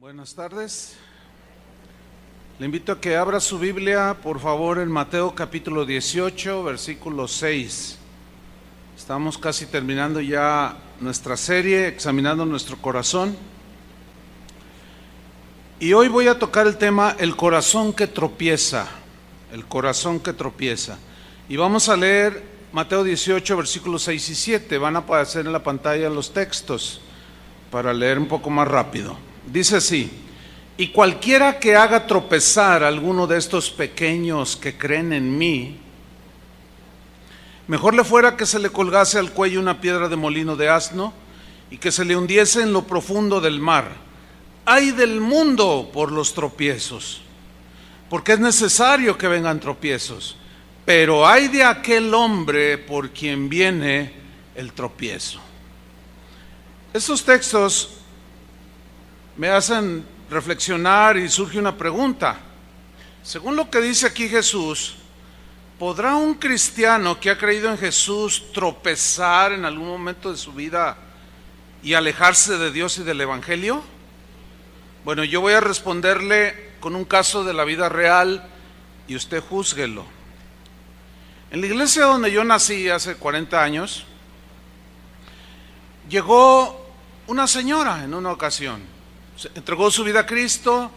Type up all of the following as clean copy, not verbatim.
Buenas tardes. Le invito a que abra su Biblia, por favor, en Mateo capítulo 18, versículo 6. Estamos casi terminando ya nuestra serie, examinando nuestro corazón. Y hoy voy a tocar el tema, el corazón que tropieza. El corazón que tropieza. Y vamos a leer Mateo 18, versículos 6 y 7. Van a aparecer en la pantalla los textos para leer un poco más rápido. Dice así: y cualquiera que haga tropezar a alguno de estos pequeños que creen en mí, mejor le fuera que se le colgase al cuello una piedra de molino de asno y que se le hundiese en lo profundo del mar. Ay del mundo por los tropiezos, porque es necesario que vengan tropiezos, pero ay de aquel hombre por quien viene el tropiezo. Estos textos me hacen reflexionar y surge una pregunta. Según lo que dice aquí Jesús, ¿podrá un cristiano que ha creído en Jesús tropezar en algún momento de su vida y alejarse de Dios y del Evangelio? Bueno, yo voy a responderle con un caso de la vida real y usted júzguelo. En la iglesia donde yo nací hace 40 años, llegó una señora en una ocasión. Entregó su vida a Cristo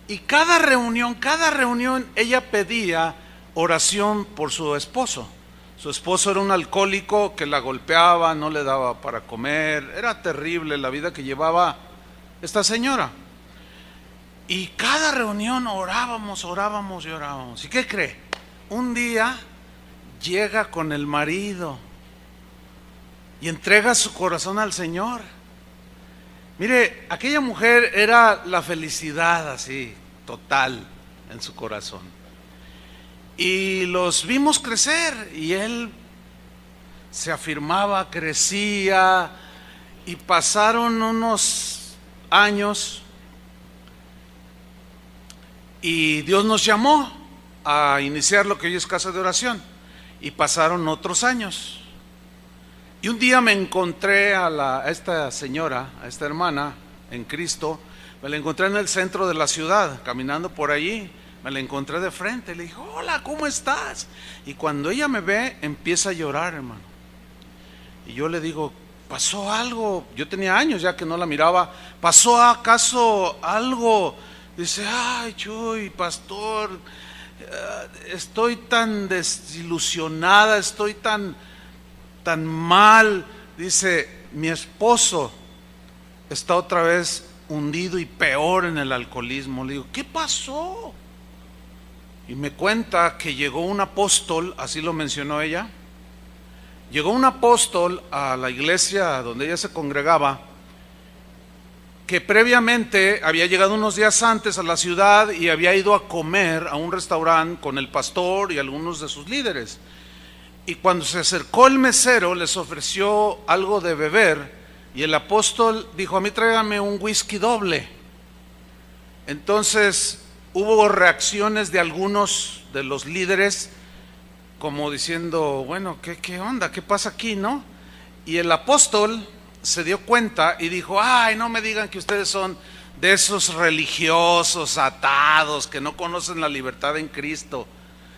y cada reunión ella pedía oración por su esposo. Su esposo era un alcohólico que la golpeaba, no le daba para comer, era terrible la vida que llevaba esta señora. Y cada reunión orábamos. ¿Y qué cree? Un día llega con el marido y entrega su corazón al Señor. Mire, aquella mujer era la felicidad así, total en su corazón. Y los vimos crecer y él se afirmaba, crecía, y pasaron unos años y Dios nos llamó a iniciar lo que hoy es casa de oración, y pasaron otros años. Y un día me encontré a esta señora, a esta hermana en Cristo, me la encontré en el centro de la ciudad, caminando por allí, me la encontré de frente, le dije: hola, ¿cómo estás? Y cuando ella me ve, empieza a llorar, hermano. Y yo le digo: ¿pasó algo? Yo tenía años ya que no la miraba. ¿Pasó acaso algo? Dice: ay, Chuy, pastor, estoy tan desilusionada, estoy tan mal. Dice: mi esposo está otra vez hundido y peor en el alcoholismo. Le digo: ¿qué pasó? Y me cuenta que llegó un apóstol, así lo mencionó ella. Llegó un apóstol a la iglesia donde ella se congregaba, que previamente había llegado unos días antes a la ciudad y había ido a comer a un restaurante con el pastor y algunos de sus líderes. Y cuando se acercó el mesero, les ofreció algo de beber, y el apóstol dijo: a mí tráigame un whisky doble. Entonces hubo reacciones de algunos de los líderes, como diciendo: bueno, ¿qué onda? ¿Qué pasa aquí, no? Y el apóstol se dio cuenta y dijo: ay, no me digan que ustedes son de esos religiosos atados que no conocen la libertad en Cristo.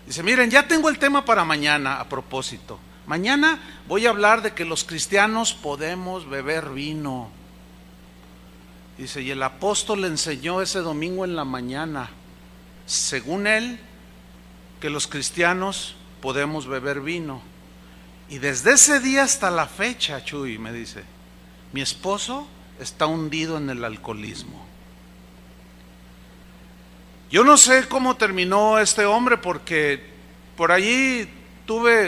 Dice: miren, ya tengo el tema para mañana. A propósito, mañana voy a hablar de que los cristianos podemos beber vino. Dice: y el apóstol le enseñó ese domingo en la mañana, según él, que los cristianos podemos beber vino. Y desde ese día hasta la fecha, Chuy, me dice, mi esposo está hundido en el alcoholismo. Yo no sé cómo terminó este hombre, porque por allí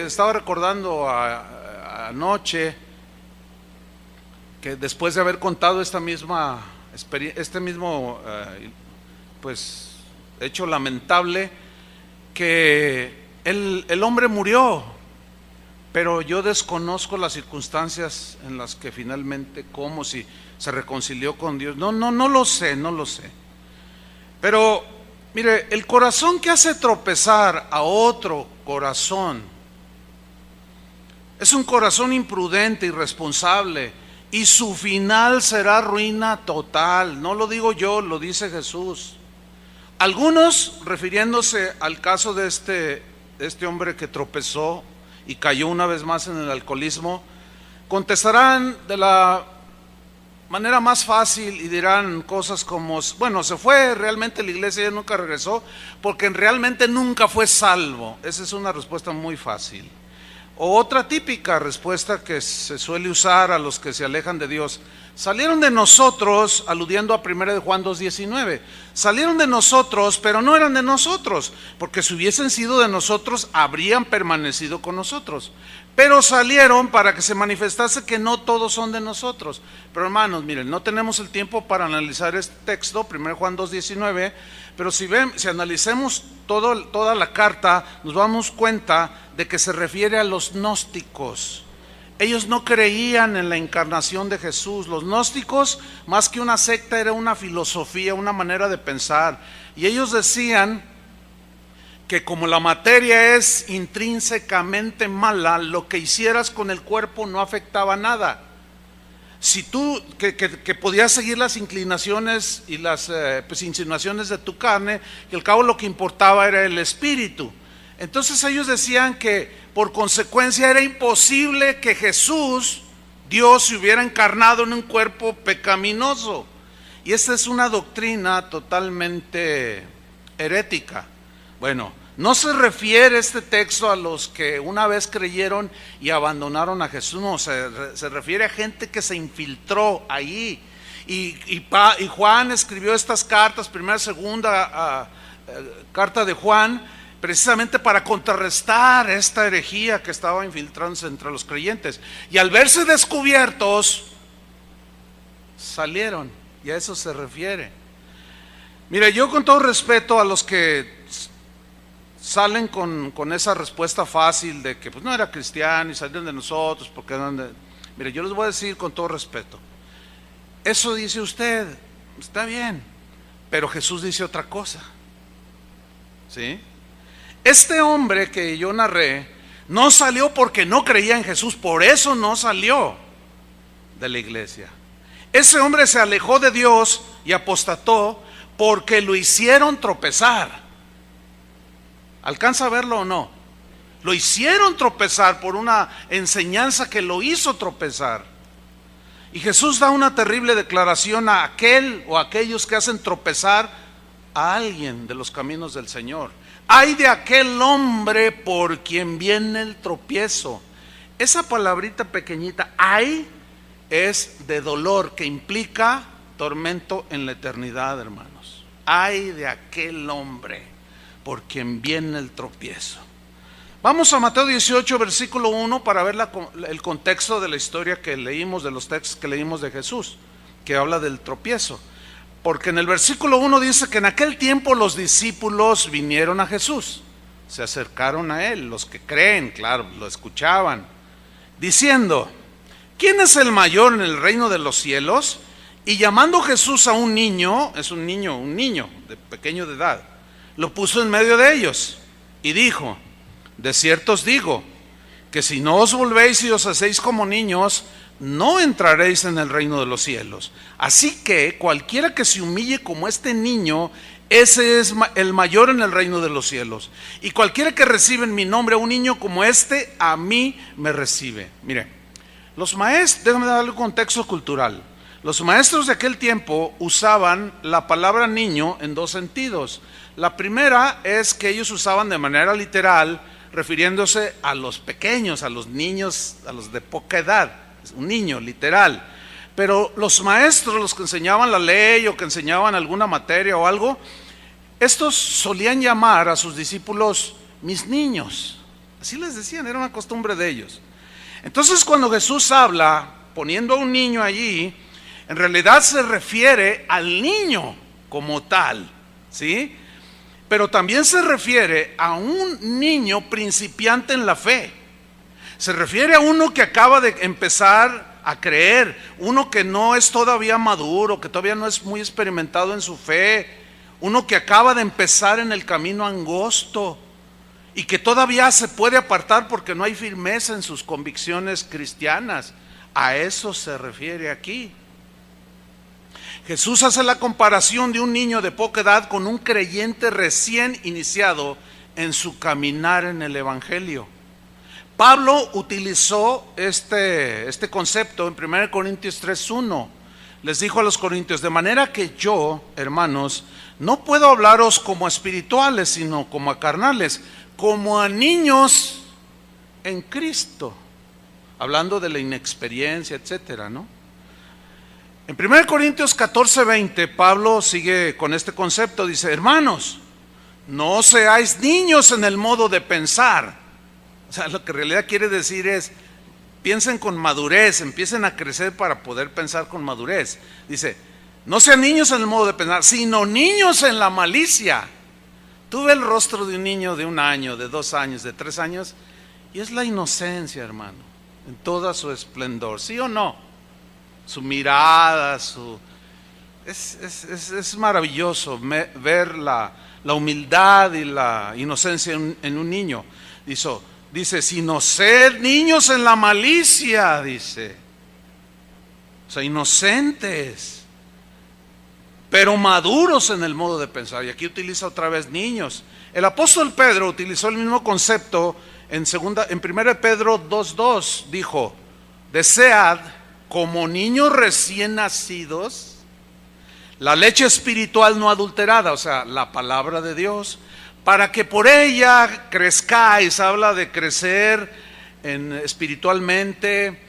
estaba recordando anoche que después de haber contado este mismo pues hecho lamentable, que el hombre murió, pero yo desconozco las circunstancias en las que finalmente, cómo, si se reconcilió con Dios, no lo sé. Pero mire, el corazón que hace tropezar a otro corazón es un corazón imprudente, irresponsable, y su final será ruina total. No lo digo yo, lo dice Jesús. Algunos, refiriéndose al caso de este hombre que tropezó y cayó una vez más en el alcoholismo, contestarán de la manera más fácil y dirán cosas como, bueno, se fue realmente a la iglesia y nunca regresó porque realmente nunca fue salvo. Esa es una respuesta muy fácil. O otra típica respuesta que se suele usar a los que se alejan de Dios: salieron de nosotros, aludiendo a 1 de Juan 2:19, salieron de nosotros, pero no eran de nosotros, porque si hubiesen sido de nosotros, habrían permanecido con nosotros. Pero salieron para que se manifestase que no todos son de nosotros. Pero hermanos, miren, no tenemos el tiempo para analizar este texto, 1 Juan 2:19, pero si analicemos toda la carta, nos damos cuenta de que se refiere a los gnósticos. Ellos no creían en la encarnación de Jesús. Los gnósticos, más que una secta, era una filosofía, una manera de pensar. Y ellos decían que como la materia es intrínsecamente mala, lo que hicieras con el cuerpo no afectaba nada. Si tú, que podías seguir las inclinaciones y las insinuaciones de tu carne, que al cabo lo que importaba era el espíritu. Entonces ellos decían que por consecuencia era imposible que Jesús, Dios, se hubiera encarnado en un cuerpo pecaminoso. Y esta es una doctrina totalmente herética. Bueno, no se refiere este texto a los que una vez creyeron y abandonaron a Jesús, no, se refiere a gente que se infiltró ahí. Y Juan escribió estas cartas, primera, segunda carta de Juan, precisamente para contrarrestar esta herejía que estaba infiltrándose entre los creyentes. Y al verse descubiertos, salieron, y a eso se refiere. Mire, yo con todo respeto a los que salen con esa respuesta fácil de que pues no era cristiano y salieron de nosotros porque eran de... Mire, yo les voy a decir con todo respeto, eso dice usted, está bien, pero Jesús dice otra cosa, ¿sí? Este hombre que yo narré no salió porque no creía en Jesús, por eso no salió de la iglesia. Ese hombre se alejó de Dios y apostató porque lo hicieron tropezar. ¿Alcanza a verlo o no? Lo hicieron tropezar por una enseñanza que lo hizo tropezar. Y Jesús da una terrible declaración a aquel o a aquellos que hacen tropezar a alguien de los caminos del Señor. Ay de aquel hombre por quien viene el tropiezo. Esa palabrita pequeñita, ay, es de dolor, que implica tormento en la eternidad, hermanos. Ay de aquel hombre por quien viene el tropiezo. Vamos a Mateo 18, versículo 1, para ver el contexto de la historia que leímos, de los textos que leímos de Jesús, que habla del tropiezo. Porque en el versículo 1 dice que en aquel tiempo los discípulos vinieron a Jesús, se acercaron a él, los que creen, claro, lo escuchaban, diciendo: ¿quién es el mayor en el reino de los cielos? Y llamando Jesús a un niño, es un niño de pequeño de edad, lo puso en medio de ellos y dijo: de cierto os digo, que si no os volvéis y os hacéis como niños, no entraréis en el reino de los cielos. Así que cualquiera que se humille como este niño, ese es el mayor en el reino de los cielos. Y cualquiera que recibe en mi nombre a un niño como este, a mí me recibe. Mire, los maestros, déjame darle un contexto cultural. Los maestros de aquel tiempo usaban la palabra niño en dos sentidos. La primera es que ellos usaban de manera literal, refiriéndose a los pequeños, a los niños, a los de poca edad, un niño literal. Pero los maestros, los que enseñaban la ley o que enseñaban alguna materia o algo, estos solían llamar a sus discípulos mis niños. Así les decían, era una costumbre de ellos. Entonces cuando Jesús habla poniendo a un niño allí, en realidad se refiere al niño como tal, ¿sí? Pero también se refiere a un niño principiante en la fe. Se refiere a uno que acaba de empezar a creer, uno que no es todavía maduro, que todavía no es muy experimentado en su fe, uno que acaba de empezar en el camino angosto y que todavía se puede apartar porque no hay firmeza en sus convicciones cristianas. A eso se refiere aquí. Jesús hace la comparación de un niño de poca edad con un creyente recién iniciado en su caminar en el Evangelio. Pablo utilizó este concepto en 1 Corintios 3:1. Les dijo a los corintios: de manera que yo, hermanos, no puedo hablaros como a espirituales, sino como a carnales, como a niños en Cristo. Hablando de la inexperiencia, etcétera, ¿no? En 1 Corintios 14:20, Pablo sigue con este concepto. Dice: hermanos, no seáis niños en el modo de pensar. O sea, lo que en realidad quiere decir es: piensen con madurez, empiecen a crecer para poder pensar con madurez. Dice: no sean niños en el modo de pensar, sino niños en la malicia. Tú ves el rostro de un niño de 1 año, de 2 años, de 3 años, y es la inocencia, hermano, en toda su esplendor, ¿sí o no? Su mirada, es maravilloso ver la humildad y la inocencia en un niño. Dice, sino ser niños en la malicia, dice. O sea, inocentes, pero maduros en el modo de pensar. Y aquí utiliza otra vez niños. El apóstol Pedro utilizó el mismo concepto en 1 Pedro 2:2. Dijo: desead como niños recién nacidos la leche espiritual no adulterada, o sea, la palabra de Dios, para que por ella crezcáis. Habla de crecer espiritualmente,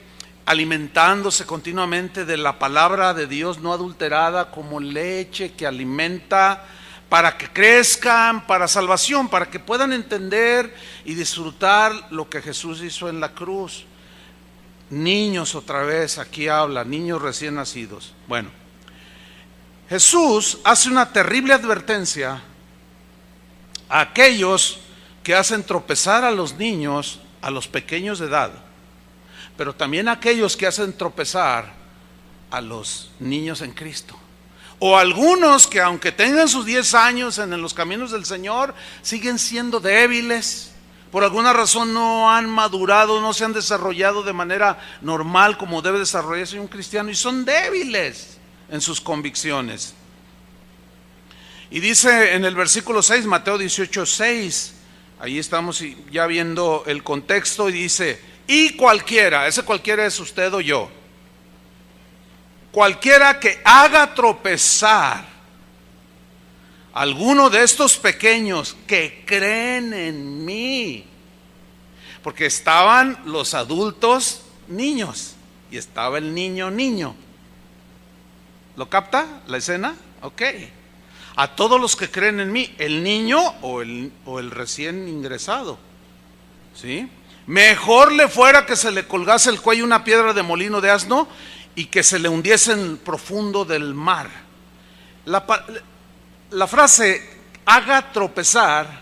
alimentándose continuamente de la palabra de Dios no adulterada, como leche que alimenta, para que crezcan para salvación, para que puedan entender y disfrutar lo que Jesús hizo en la cruz. Niños, otra vez aquí habla, niños recién nacidos. Bueno, Jesús hace una terrible advertencia a aquellos que hacen tropezar a los niños, a los pequeños de edad, pero también a aquellos que hacen tropezar a los niños en Cristo. O algunos que, aunque tengan sus 10 años en los caminos del Señor, siguen siendo débiles. Por alguna razón no han madurado, no se han desarrollado de manera normal como debe desarrollarse un cristiano, y son débiles en sus convicciones. Y dice en el versículo 6, Mateo 18:6, ahí estamos ya viendo el contexto, y dice: y cualquiera, ese cualquiera es usted o yo, cualquiera que haga tropezar a alguno de estos pequeños que creen en mí. Porque estaban los adultos niños y estaba el niño. ¿Lo capta la escena? Ok. A todos los que creen en mí, el niño o el recién ingresado, ¿sí? Mejor le fuera que se le colgase el cuello una piedra de molino de asno y que se le hundiese en el profundo del mar. La frase haga tropezar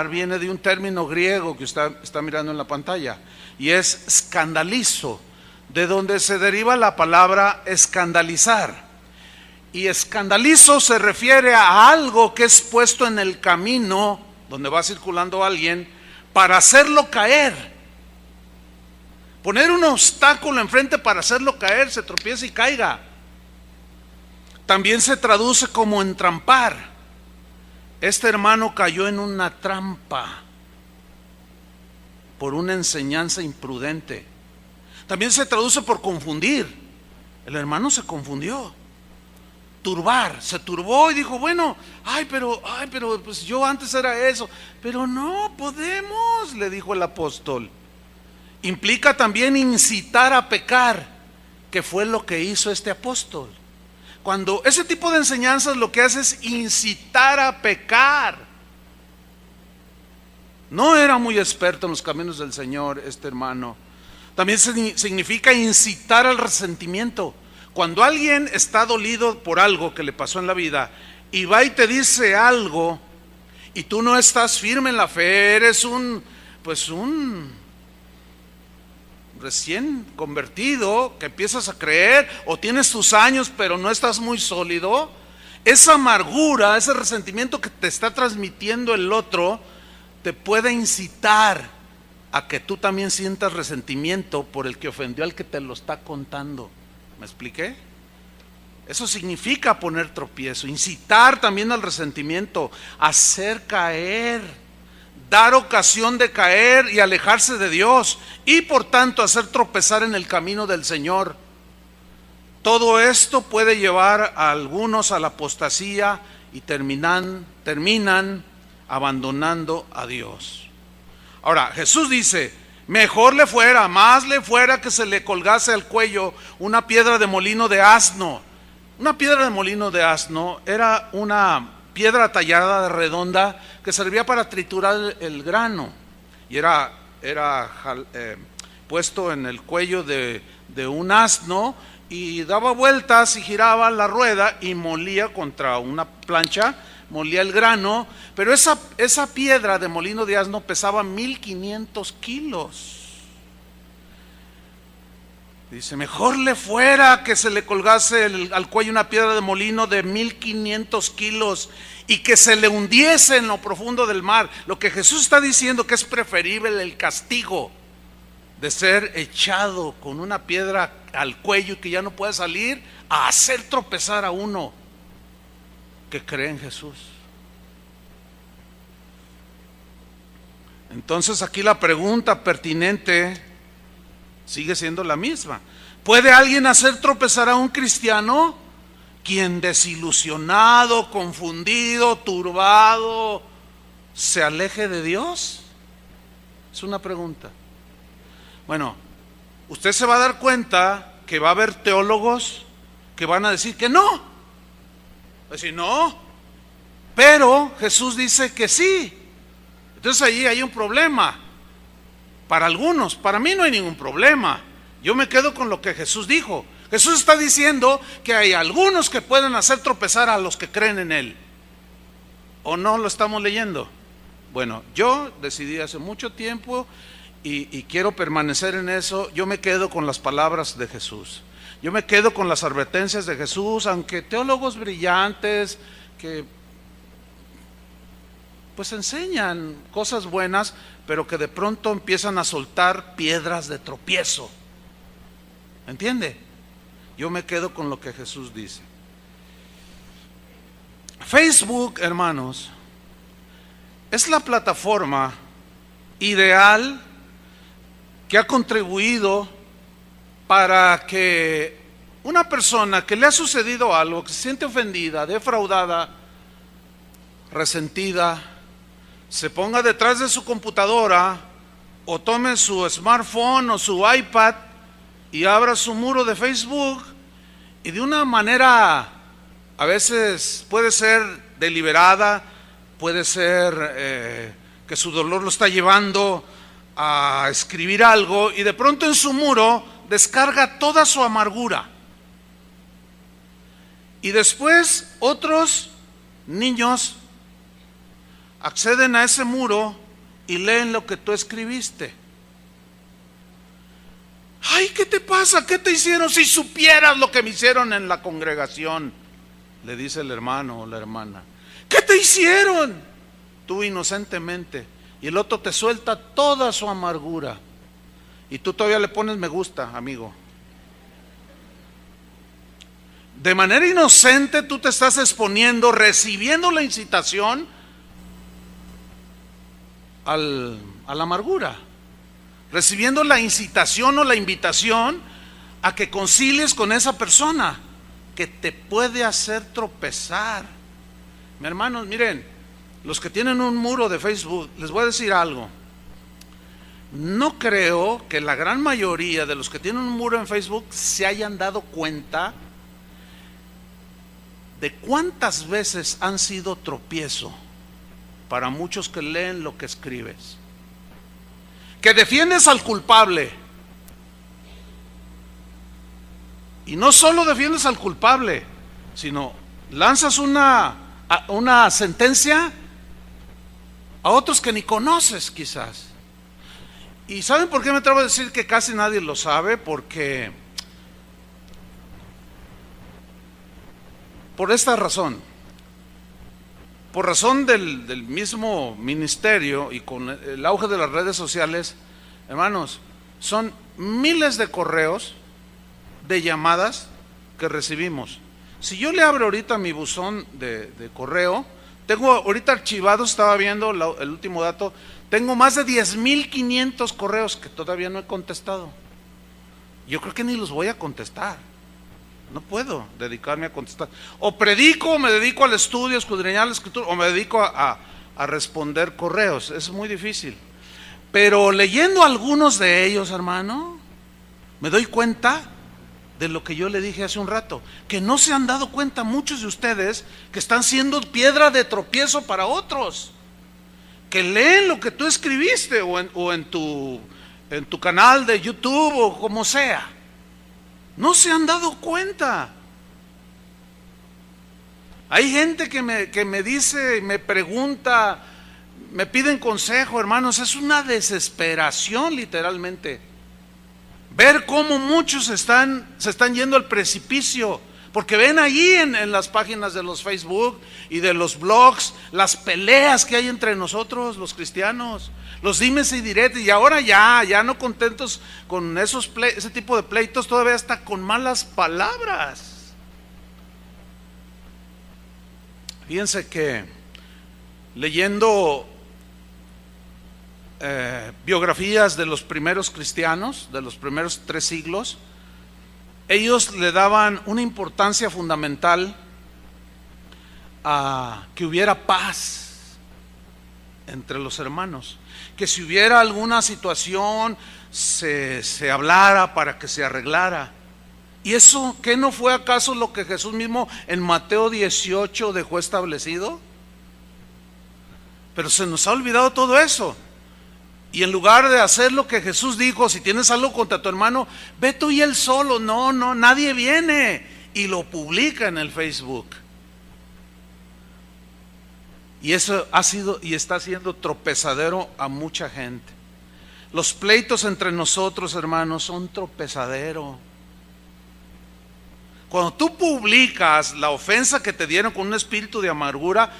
viene de un término griego que usted está mirando en la pantalla, y es escandalizo, de donde se deriva la palabra escandalizar. Y escandalizo se refiere a algo que es puesto en el camino donde va circulando alguien para hacerlo caer. Poner un obstáculo enfrente para hacerlo caer, se tropiece y caiga. También se traduce como entrampar. Este hermano cayó en una trampa por una enseñanza imprudente. También se traduce por confundir. El hermano se confundió. Turbar, se turbó y dijo: bueno, pero pues yo antes era eso. Pero no podemos, le dijo el apóstol. Implica también incitar a pecar, que fue lo que hizo este apóstol. Cuando ese tipo de enseñanzas lo que hace es incitar a pecar. No era muy experto en los caminos del Señor este hermano. También significa incitar al resentimiento. Cuando alguien está dolido por algo que le pasó en la vida y va y te dice algo y tú no estás firme en la fe, eres un recién convertido que empiezas a creer, o tienes tus años pero no estás muy sólido, esa amargura, ese resentimiento que te está transmitiendo el otro te puede incitar a que tú también sientas resentimiento por el que ofendió al que te lo está contando. ¿Me expliqué? Eso significa poner tropiezo, incitar también al resentimiento, hacer caer, dar ocasión de caer y alejarse de Dios, y por tanto hacer tropezar en el camino del Señor. Todo esto puede llevar a algunos a la apostasía y terminan abandonando a Dios. Ahora, Jesús dice, mejor le fuera, más le fuera que se le colgase al cuello una piedra de molino de asno. Una piedra de molino de asno era una piedra tallada redonda que servía para triturar el grano, y era puesto en el cuello de un asno, y daba vueltas y giraba la rueda y molía contra una plancha, molía el grano. Pero esa piedra de molino de asno pesaba 1500 kilos. Dice, mejor le fuera que se le colgase al cuello una piedra de molino de 1500 kilos y que se le hundiese en lo profundo del mar. Lo que Jesús está diciendo, que es preferible el castigo de ser echado con una piedra al cuello y que ya no pueda salir, a hacer tropezar a uno que cree en Jesús. Entonces aquí la pregunta pertinente sigue siendo la misma. ¿Puede alguien hacer tropezar a un cristiano? Quien desilusionado, confundido, turbado, se aleje de Dios. Es una pregunta. Bueno, usted se va a dar cuenta que va a haber teólogos que van a decir que no. Va a decir no, pero Jesús dice que sí. Entonces ahí hay un problema. Para algunos, para mí no hay ningún problema. Yo me quedo con lo que Jesús dijo. Jesús está diciendo que hay algunos que pueden hacer tropezar a los que creen en Él. ¿O no lo estamos leyendo? Bueno, yo decidí hace mucho tiempo y quiero permanecer en eso. Yo me quedo con las palabras de Jesús. Yo me quedo con las advertencias de Jesús, aunque teólogos brillantes que pues enseñan cosas buenas, pero que de pronto empiezan a soltar piedras de tropiezo. ¿Entiende? Yo me quedo con lo que Jesús dice. Facebook, hermanos, es la plataforma ideal que ha contribuido para que una persona que le ha sucedido algo, que se siente ofendida, defraudada, resentida, se ponga detrás de su computadora o tome su smartphone o su iPad y abra su muro de Facebook, y de una manera, a veces puede ser deliberada, puede ser que su dolor lo está llevando a escribir algo, y de pronto en su muro descarga toda su amargura. Y después otros niños acceden a ese muro y leen lo que tú escribiste. Ay, ¿qué te pasa? ¿Qué te hicieron? Si supieras lo que me hicieron en la congregación, le dice el hermano o la hermana. ¿Qué te hicieron? Tú inocentemente. Y el otro te suelta toda su amargura. Y tú todavía le pones me gusta, amigo. De manera inocente tú te estás exponiendo, recibiendo la incitación a la amargura, recibiendo la incitación o la invitación a que concilies con esa persona que te puede hacer tropezar. Mi hermanos, miren, los que tienen un muro de Facebook, les voy a decir algo. No creo que la gran mayoría de los que tienen un muro en Facebook se hayan dado cuenta de cuántas veces han sido tropiezo para muchos que leen lo que escribes. Que defiendes al culpable. Y no solo defiendes al culpable, sino lanzas una sentencia a otros que ni conoces quizás. ¿Y saben por qué me atrevo a decir que casi nadie lo sabe? Porque por esta razón. Por razón del mismo ministerio y con el auge de las redes sociales, Hermanos, son miles de correos, de llamadas que recibimos. Si yo le abro ahorita mi buzón de correo, tengo ahorita archivados, estaba viendo el último dato, tengo más de 10,500 correos que todavía no he contestado. Yo creo que ni los voy a contestar. No puedo dedicarme a contestar. O predico, o me dedico al estudio, escudriñar la escritura, o me dedico a responder correos. Es muy difícil. Pero leyendo algunos de ellos, hermano, me doy cuenta de lo que yo le dije hace un rato, que no se han dado cuenta muchos de ustedes que están siendo piedra de tropiezo para otros, que leen lo que tú escribiste o en tu canal de YouTube o como sea. No se han dado cuenta. Hay gente que me dice, me pregunta, me piden consejo, hermanos. Es una desesperación literalmente ver cómo muchos se están yendo al precipicio, porque ven allí en las páginas de los Facebook y de los blogs las peleas que hay entre nosotros los cristianos, los dimes y diretes, y ahora ya no contentos con ese tipo de pleitos, todavía está con malas palabras. Fíjense que leyendo biografías de los primeros cristianos, de los primeros 3 siglos, ellos le daban una importancia fundamental a que hubiera paz entre los hermanos, que si hubiera alguna situación se hablara para que se arreglara. ¿Y eso qué no fue acaso lo que Jesús mismo en Mateo 18 dejó establecido? Pero se nos ha olvidado todo eso. Y en lugar de hacer lo que Jesús dijo, si tienes algo contra tu hermano, ve tú y él solo. No, nadie viene. Y lo publica en el Facebook. Y eso ha sido y está siendo tropezadero a mucha gente. Los pleitos entre nosotros, hermanos, son tropezadero. Cuando tú publicas la ofensa que te dieron con un espíritu de amargura,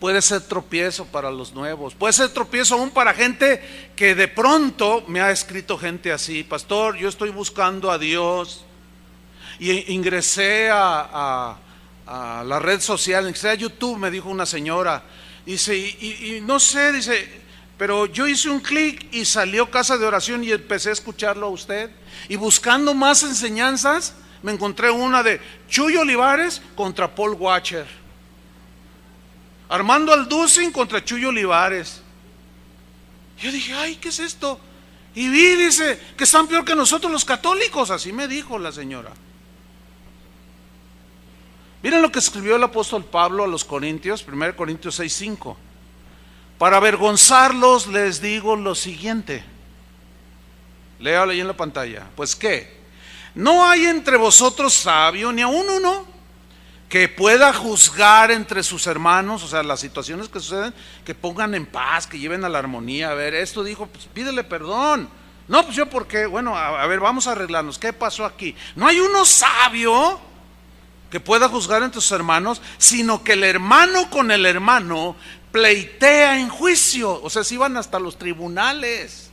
puede ser tropiezo para los nuevos, puede ser tropiezo aún para gente que de pronto me ha escrito gente así: pastor, yo estoy buscando a Dios y ingresé a la red social, ingresé a YouTube, me dijo una señora, dice, y no sé, dice, pero yo hice un clic y salió Casa de Oración y empecé a escucharlo a usted, y buscando más enseñanzas me encontré una de Chuy Olivares contra Paul Washer, Armando Alducin contra Chuy Olivares. Yo dije, ay, ¿qué es esto? Y vi, dice, que están peor que nosotros los católicos. Así me dijo la señora. Miren lo que escribió el apóstol Pablo a los Corintios, 1 Corintios 6:5. Para avergonzarlos les digo lo siguiente. Léalo ahí en la pantalla. Pues ¿qué? ¿No hay entre vosotros sabio, ni aun uno, que pueda juzgar entre sus hermanos? O sea, las situaciones que suceden, que pongan en paz, que lleven a la armonía. A ver, esto dijo, pues pídele perdón. No, pues yo, ¿por qué? Bueno, a ver, vamos a arreglarnos. ¿Qué pasó aquí? No hay uno sabio que pueda juzgar entre sus hermanos, sino que el hermano con el hermano pleitea en juicio. O sea, se iban hasta los tribunales.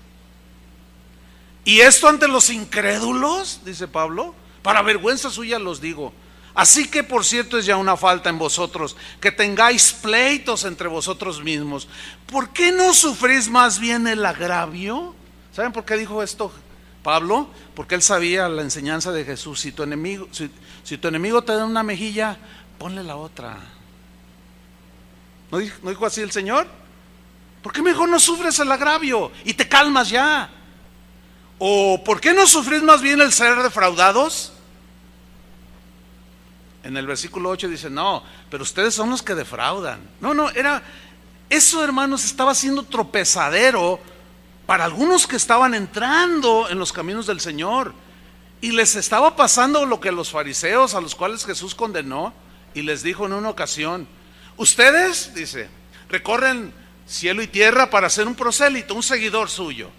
Y esto ante los incrédulos, dice Pablo, para vergüenza suya los digo. Así que por cierto es ya una falta en vosotros que tengáis pleitos entre vosotros mismos. ¿Por qué no sufrís más bien el agravio? ¿Saben por qué dijo esto Pablo? Porque él sabía la enseñanza de Jesús. Si tu enemigo te da una mejilla, ponle la otra. ¿No dijo así el Señor? ¿Por qué mejor no sufres el agravio y te calmas ya? ¿O por qué no sufrís más bien el ser defraudados? En el versículo 8 dice, no, pero ustedes son los que defraudan. Eso, hermanos, estaba siendo tropezadero para algunos que estaban entrando en los caminos del Señor. Y les estaba pasando lo que los fariseos, a los cuales Jesús condenó, y les dijo en una ocasión, ustedes, dice, recorren cielo y tierra para ser un prosélito, un seguidor suyo.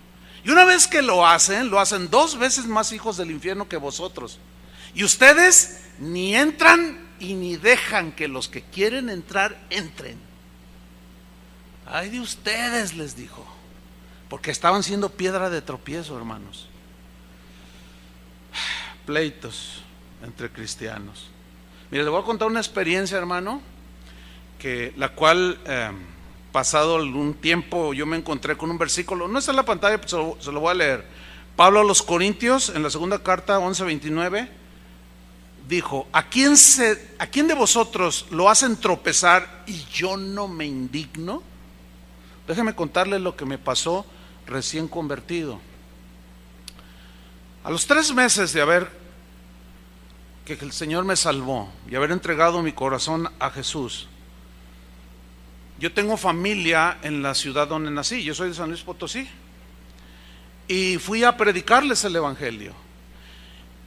Y una vez que lo hacen 2 veces más hijos del infierno que vosotros. Y ustedes ni entran y ni dejan que los que quieren entrar, entren. Ay de ustedes, les dijo, porque estaban siendo piedra de tropiezo, hermanos. Pleitos entre cristianos. Mire, le voy a contar una experiencia, hermano, que la cual pasado algún tiempo yo me encontré con un versículo, no está en la pantalla, pero se lo voy a leer. Pablo a los Corintios, en la segunda carta 11:29, dijo: ¿a quién de vosotros lo hacen tropezar y yo no me indigno? Déjeme contarle lo que me pasó recién convertido. A los 3 meses de que el Señor me salvó y haber entregado mi corazón a Jesús, yo tengo familia en la ciudad donde nací, yo soy de San Luis Potosí, y fui a predicarles el evangelio.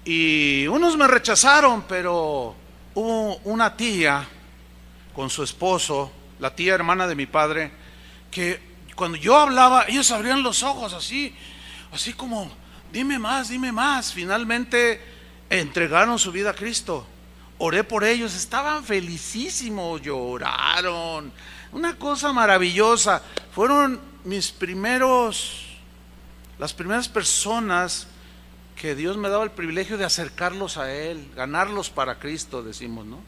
Y unos me rechazaron, pero hubo una tía con su esposo, la tía hermana de mi padre, que cuando yo hablaba, ellos abrían los ojos así como, dime más, dime más. Finalmente entregaron su vida a Cristo. Oré por ellos, estaban felicísimos, lloraron, una cosa maravillosa. Fueron las primeras personas que Dios me daba el privilegio de acercarlos a Él, ganarlos para Cristo, decimos, ¿no?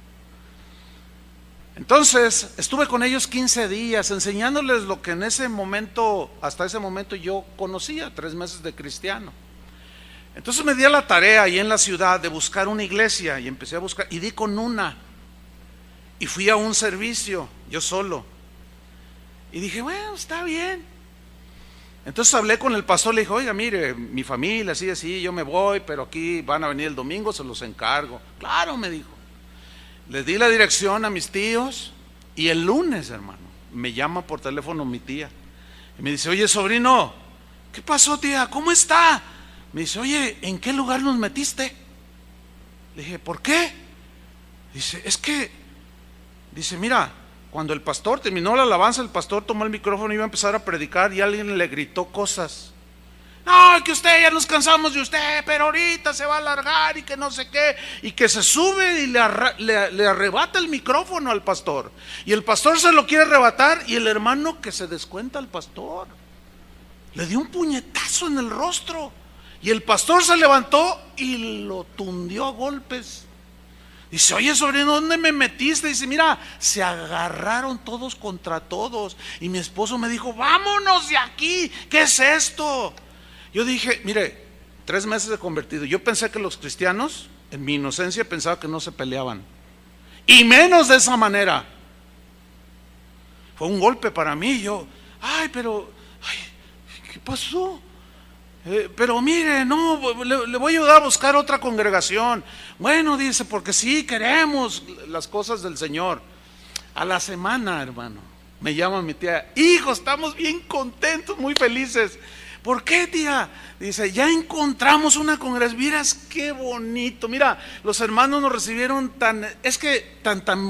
Entonces estuve con ellos 15 días enseñándoles lo que hasta ese momento yo conocía, 3 meses de cristiano. Entonces me di a la tarea ahí en la ciudad de buscar una iglesia, y empecé a buscar, y di con una, y fui a un servicio yo solo, y dije, bueno, está bien. Entonces hablé con el pastor, le dije, oiga, mire, mi familia, así, yo me voy, pero aquí van a venir el domingo, se los encargo. Claro, me dijo. Les di la dirección a mis tíos, y el lunes, hermano, me llama por teléfono mi tía y me dice, oye, sobrino, ¿qué pasó, tía? ¿Cómo está? Me dice, oye, ¿en qué lugar nos metiste? Le dije, ¿por qué? Dice, dice, mira, cuando el pastor terminó la alabanza, el pastor tomó el micrófono y iba a empezar a predicar, y alguien le gritó cosas. No, que usted, ya nos cansamos de usted, pero ahorita se va a alargar y que no sé qué, y que se sube y le arrebata el micrófono al pastor, y el pastor se lo quiere arrebatar, y el hermano, que se descuenta al pastor, le dio un puñetazo en el rostro, y el pastor se levantó y lo tundió a golpes. Dice, oye, sobrino, ¿dónde me metiste? Dice, mira, se agarraron todos contra todos, y mi esposo me dijo, vámonos de aquí, ¿qué es esto? Yo dije, mire, 3 meses de convertido, yo pensé que los cristianos, en mi inocencia, pensaba que no se peleaban, y menos de esa manera. Fue un golpe para mí. Yo, ¿qué pasó? Pero mire, no, le voy a ayudar a buscar otra congregación. Bueno, dice, porque sí queremos las cosas del Señor. A la semana, hermano, me llama mi tía, hijo, estamos bien contentos, muy felices. ¿Por qué, tía? Dice, ya encontramos una congregación. Miras qué bonito. Mira, los hermanos nos recibieron tan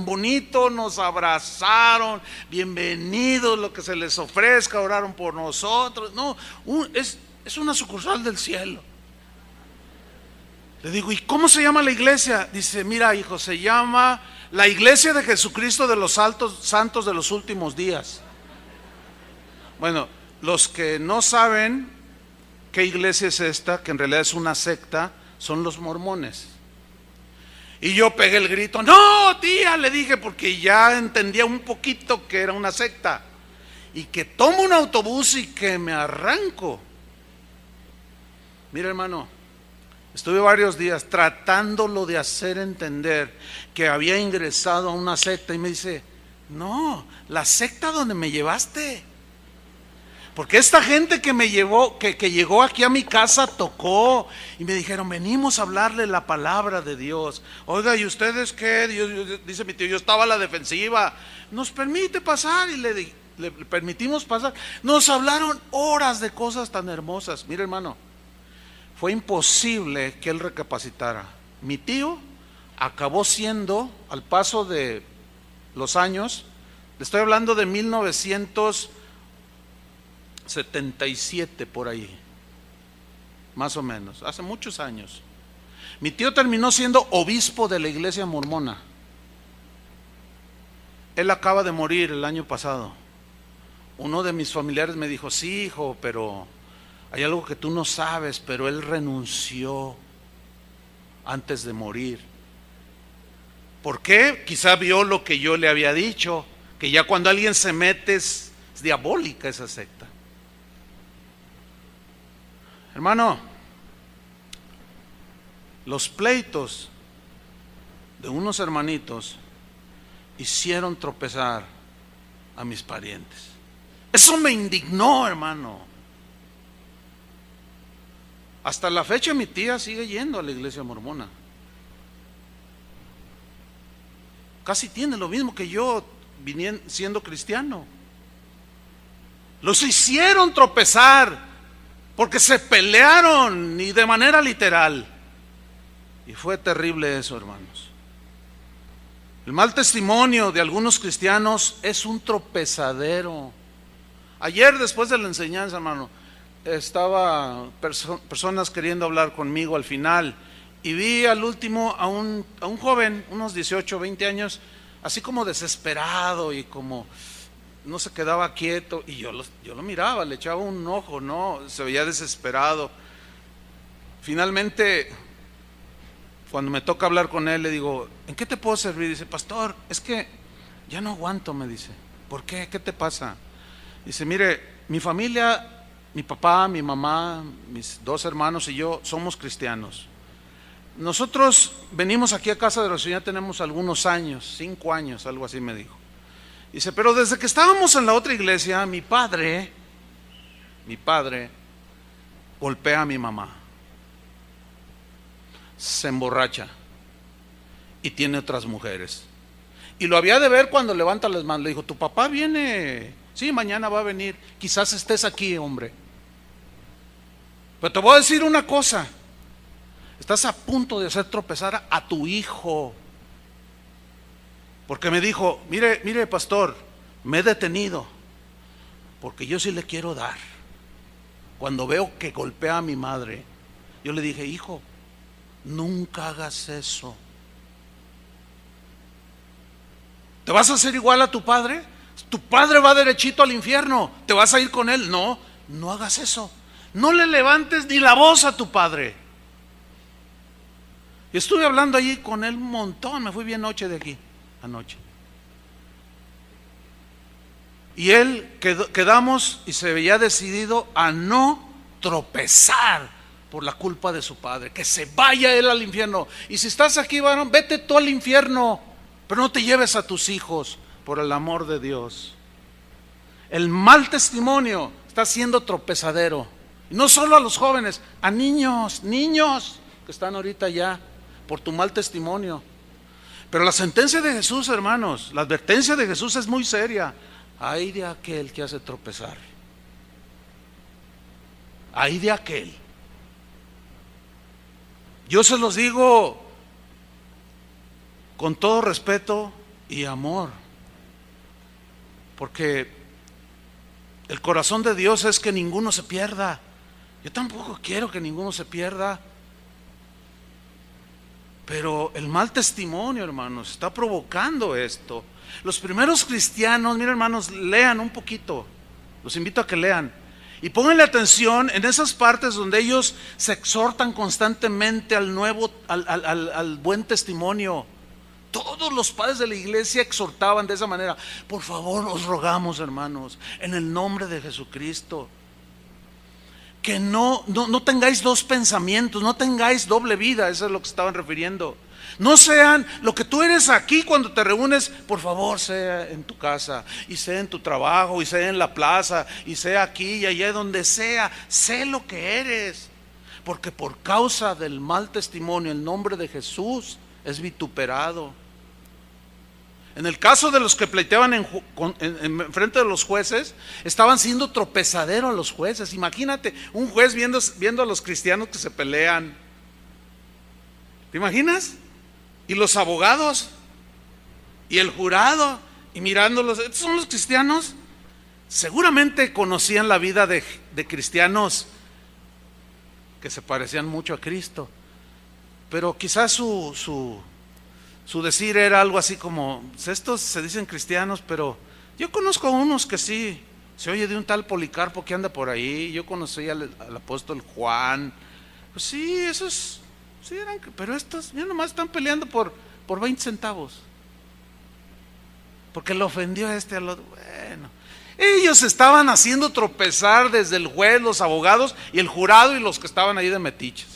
bonito, nos abrazaron, bienvenidos, lo que se les ofrezca, oraron por nosotros. No, es una sucursal del cielo. Le digo, ¿y cómo se llama la iglesia? Dice, mira, hijo, se llama la Iglesia de Jesucristo de los Santos de los Últimos Días. Bueno, los que no saben qué iglesia es esta, que en realidad es una secta, son los mormones. Y yo pegué el grito, no, tía, le dije, porque ya entendía un poquito que era una secta, y que tomo un autobús y que me arranco. Mira, hermano, estuve varios días tratándolo de hacer entender que había ingresado a una secta, y me dice, no, la secta donde me llevaste. Porque esta gente que me llevó, que llegó aquí a mi casa, tocó y me dijeron, venimos a hablarle la palabra de Dios. Oiga, ¿y ustedes qué? Dice mi tío, yo estaba a la defensiva. ¿Nos permite pasar? Y le permitimos pasar. Nos hablaron horas de cosas tan hermosas. Mira, hermano, fue imposible que él recapacitara. Mi tío acabó siendo, al paso de los años, le estoy hablando de 1977 por ahí, más o menos, hace muchos años. Mi tío terminó siendo obispo de la iglesia mormona. Él acaba de morir el año pasado. uno de mis familiares me dijo, sí, hijo, pero hay algo que tú no sabes, pero él renunció antes de morir. ¿Por qué? Quizá vio lo que yo le había dicho, que ya cuando alguien se mete es diabólica esa secta. Hermano, los pleitos de unos hermanitos hicieron tropezar a mis parientes. Eso me indignó, hermano. Hasta la fecha mi tía sigue yendo a la iglesia mormona. Casi tiene lo mismo que yo siendo cristiano. Los hicieron tropezar porque se pelearon y de manera literal. Y fue terrible eso, hermanos. El mal testimonio de algunos cristianos es un tropezadero. Ayer, después de la enseñanza, hermano, estaba personas queriendo hablar conmigo al final, y vi al último a un joven, unos 18, 20 años, así como desesperado y como no se quedaba quieto, y yo lo miraba, le echaba un ojo, no, se veía desesperado. Finalmente, cuando me toca hablar con él, le digo, ¿en qué te puedo servir? Dice, pastor, es que ya no aguanto, me dice. ¿Por qué? ¿Qué te pasa? Dice, mire, mi familia, mi papá, mi mamá, mis 2 hermanos y yo somos cristianos. Nosotros venimos aquí a Casa de Oración, ya tenemos algunos años, 5 años, algo así me dijo. Dice, pero desde que estábamos en la otra iglesia, mi padre golpea a mi mamá, se emborracha y tiene otras mujeres. Y lo había de ver cuando levanta las manos. Le dijo, tu papá viene, sí, mañana va a venir, quizás estés aquí, hombre. Pero te voy a decir una cosa, estás a punto de hacer tropezar a tu hijo. Porque me dijo, mire pastor, me he detenido, porque yo sí le quiero dar. Cuando veo que golpea a mi madre, yo le dije, hijo, nunca hagas eso. ¿Te vas a hacer igual a tu padre? Tu padre va derechito al infierno, ¿te vas a ir con él? No, no hagas eso. No le levantes ni la voz a tu padre. Y estuve hablando allí con él un montón, me fui bien noche de aquí, anoche. Y él quedamos y se veía decidido a no tropezar por la culpa de su padre, que se vaya él al infierno. Y si estás aquí, varón, vete tú al infierno, pero no te lleves a tus hijos, por el amor de Dios. El mal testimonio está siendo tropezadero, y no solo a los jóvenes, a niños que están ahorita ya por tu mal testimonio. Pero la sentencia de Jesús, hermanos, la advertencia de Jesús es muy seria. Ay de aquel que hace tropezar, ay de aquel. Yo se los digo con todo respeto y amor, porque el corazón de Dios es que ninguno se pierda. Yo tampoco quiero que ninguno se pierda, pero el mal testimonio, hermanos, está provocando esto. Los primeros cristianos, miren, hermanos, lean un poquito, los invito a que lean y pónganle atención en esas partes donde ellos se exhortan constantemente al buen testimonio. Todos los padres de la iglesia exhortaban de esa manera. Por favor, os rogamos, hermanos, en el nombre de Jesucristo, que no tengáis 2 pensamientos, no tengáis doble vida. Eso es lo que estaban refiriendo. No sean lo que tú eres aquí cuando te reúnes, por favor, sea en tu casa, y sea en tu trabajo, y sea en la plaza, y sea aquí y allá, donde sea. Sé lo que eres, porque por causa del mal testimonio el nombre de Jesús es vituperado. En el caso de los que pleiteaban en frente de los jueces, estaban siendo tropezadero a los jueces. Imagínate un juez viendo a los cristianos que se pelean. ¿Te imaginas? Y los abogados y el jurado y mirándolos. ¿Estos son los cristianos? Seguramente conocían la vida de cristianos que se parecían mucho a Cristo, pero quizás su decir era algo así como, estos se dicen cristianos, pero yo conozco a unos que sí Se oye de un tal Policarpo que anda por ahí. Yo conocí al apóstol Juan. Pues sí, esos, sí eran, pero estos ya nomás están peleando por 20 centavos. Porque le ofendió a este al otro. Bueno, ellos estaban haciendo tropezar desde el juez, los abogados y el jurado y los que estaban ahí de metiches.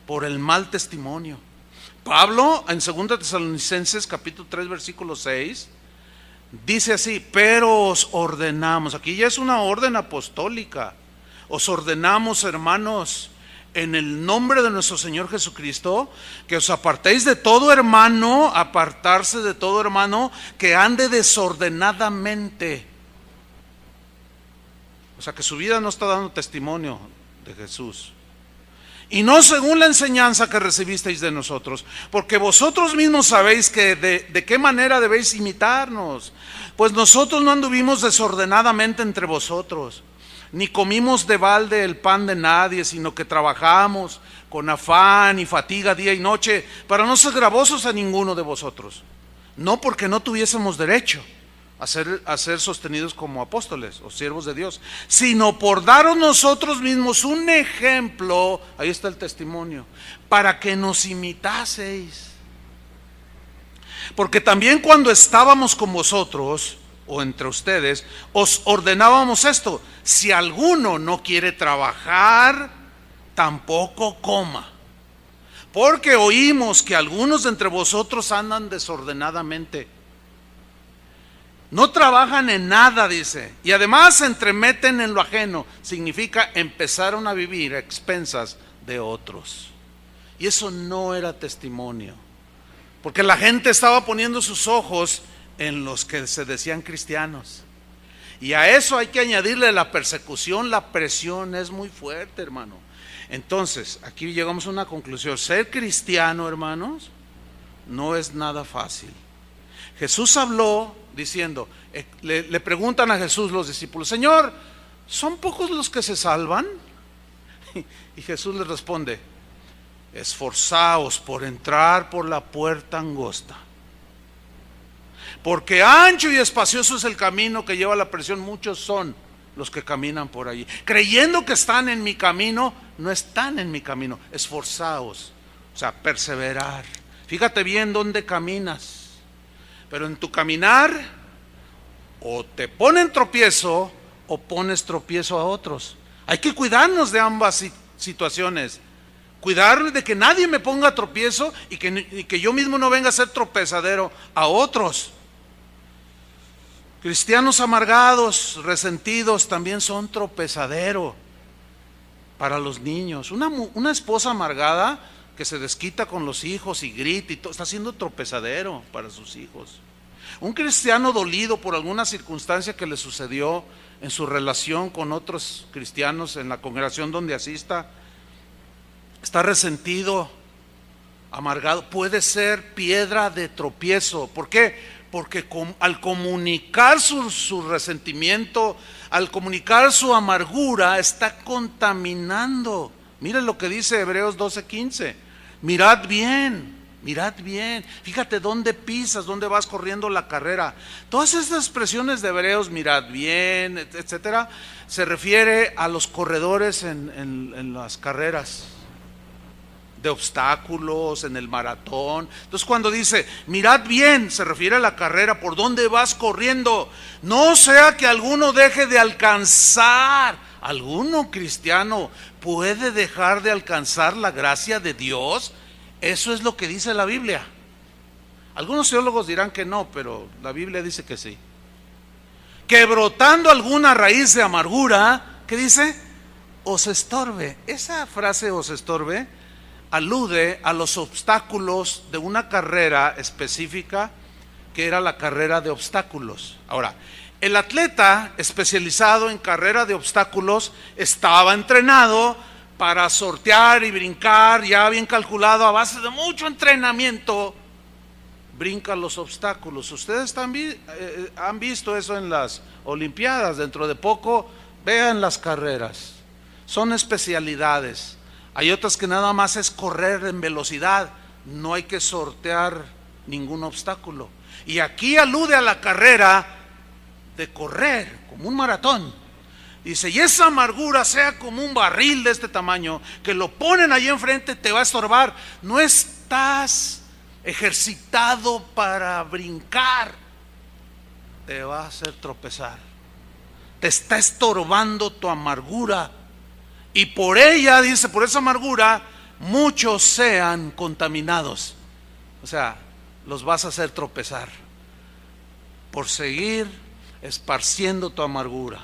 Por el mal testimonio. Pablo en 2 Tesalonicenses capítulo 3 versículo 6 dice así: pero os ordenamos, aquí ya es una orden apostólica, os ordenamos, hermanos, en el nombre de nuestro Señor Jesucristo, que os apartéis de todo hermano, apartarse de todo hermano que ande desordenadamente. O sea que su vida no está dando testimonio de Jesús. Y no según la enseñanza que recibisteis de nosotros, porque vosotros mismos sabéis que de qué manera debéis imitarnos. Pues nosotros no anduvimos desordenadamente entre vosotros, ni comimos de balde el pan de nadie, sino que trabajamos con afán y fatiga día y noche, para no ser gravosos a ninguno de vosotros. No porque no tuviésemos derecho a ser sostenidos como apóstoles o siervos de Dios, sino por daros nosotros mismos un ejemplo, ahí está el testimonio, para que nos imitaseis. Porque también cuando estábamos con vosotros o entre ustedes, os ordenábamos esto: si alguno no quiere trabajar, tampoco coma. Porque oímos que algunos de entre vosotros andan desordenadamente. No trabajan en nada, dice, y además se entremeten en lo ajeno. Significa empezaron a vivir a expensas de otros. Y eso no era testimonio, porque la gente estaba poniendo sus ojos en los que se decían cristianos. Y a eso hay que añadirle la persecución, la presión es muy fuerte, hermano. Entonces, aquí llegamos a una conclusión: ser cristiano, hermanos, no es nada fácil. Jesús habló diciendo, le preguntan a Jesús los discípulos: Señor, ¿son pocos los que se salvan? Y Jesús les responde: esforzaos por entrar por la puerta angosta, porque ancho y espacioso es el camino que lleva a la perdición, muchos son los que caminan por allí. Creyendo que están en mi camino, no están en mi camino. Esforzaos, o sea, perseverar. Fíjate bien dónde caminas. Pero en tu caminar, o te ponen tropiezo, o pones tropiezo a otros. Hay que cuidarnos de ambas situaciones. Cuidar de que nadie me ponga tropiezo y que yo mismo no venga a ser tropezadero a otros. Cristianos amargados, resentidos, también son tropezadero para los niños. Una esposa amargada que se desquita con los hijos y grita y todo, está siendo tropezadero para sus hijos. Un cristiano dolido por alguna circunstancia que le sucedió en su relación con otros cristianos en la congregación donde asista, está resentido, amargado, puede ser piedra de tropiezo. ¿Por qué? Porque al comunicar su resentimiento, al comunicar su amargura, está contaminando. Miren lo que dice Hebreos 12:15. Mirad bien, fíjate dónde pisas, dónde vas corriendo la carrera. Todas estas expresiones de Hebreos, mirad bien, etcétera, se refiere a los corredores en las carreras de obstáculos, en el maratón. Entonces cuando dice mirad bien, se refiere a la carrera, por dónde vas corriendo. No sea que alguno deje de alcanzar. ¿Alguno cristiano puede dejar de alcanzar la gracia de Dios? Eso es lo que dice la Biblia. Algunos teólogos dirán que no, pero la Biblia dice que sí. Que brotando alguna raíz de amargura, ¿qué dice? Os estorbe. Esa frase os estorbe alude a los obstáculos de una carrera específica que era la carrera de obstáculos. Ahora, el atleta especializado en carrera de obstáculos estaba entrenado para sortear y brincar, ya bien calculado, a base de mucho entrenamiento, brinca los obstáculos. Ustedes también han visto eso en las Olimpiadas. Dentro de poco vean las carreras, son especialidades. Hay otras que nada más es correr en velocidad, no hay que sortear ningún obstáculo. Y aquí alude a la carrera de correr como un maratón. Dice, y esa amargura sea como un barril de este tamaño, que lo ponen ahí enfrente, te va a estorbar. No estás ejercitado para brincar, te va a hacer tropezar. Te está estorbando tu amargura. Y por ella, dice, por esa amargura, muchos sean contaminados. O sea, los vas a hacer tropezar por seguir esparciendo tu amargura.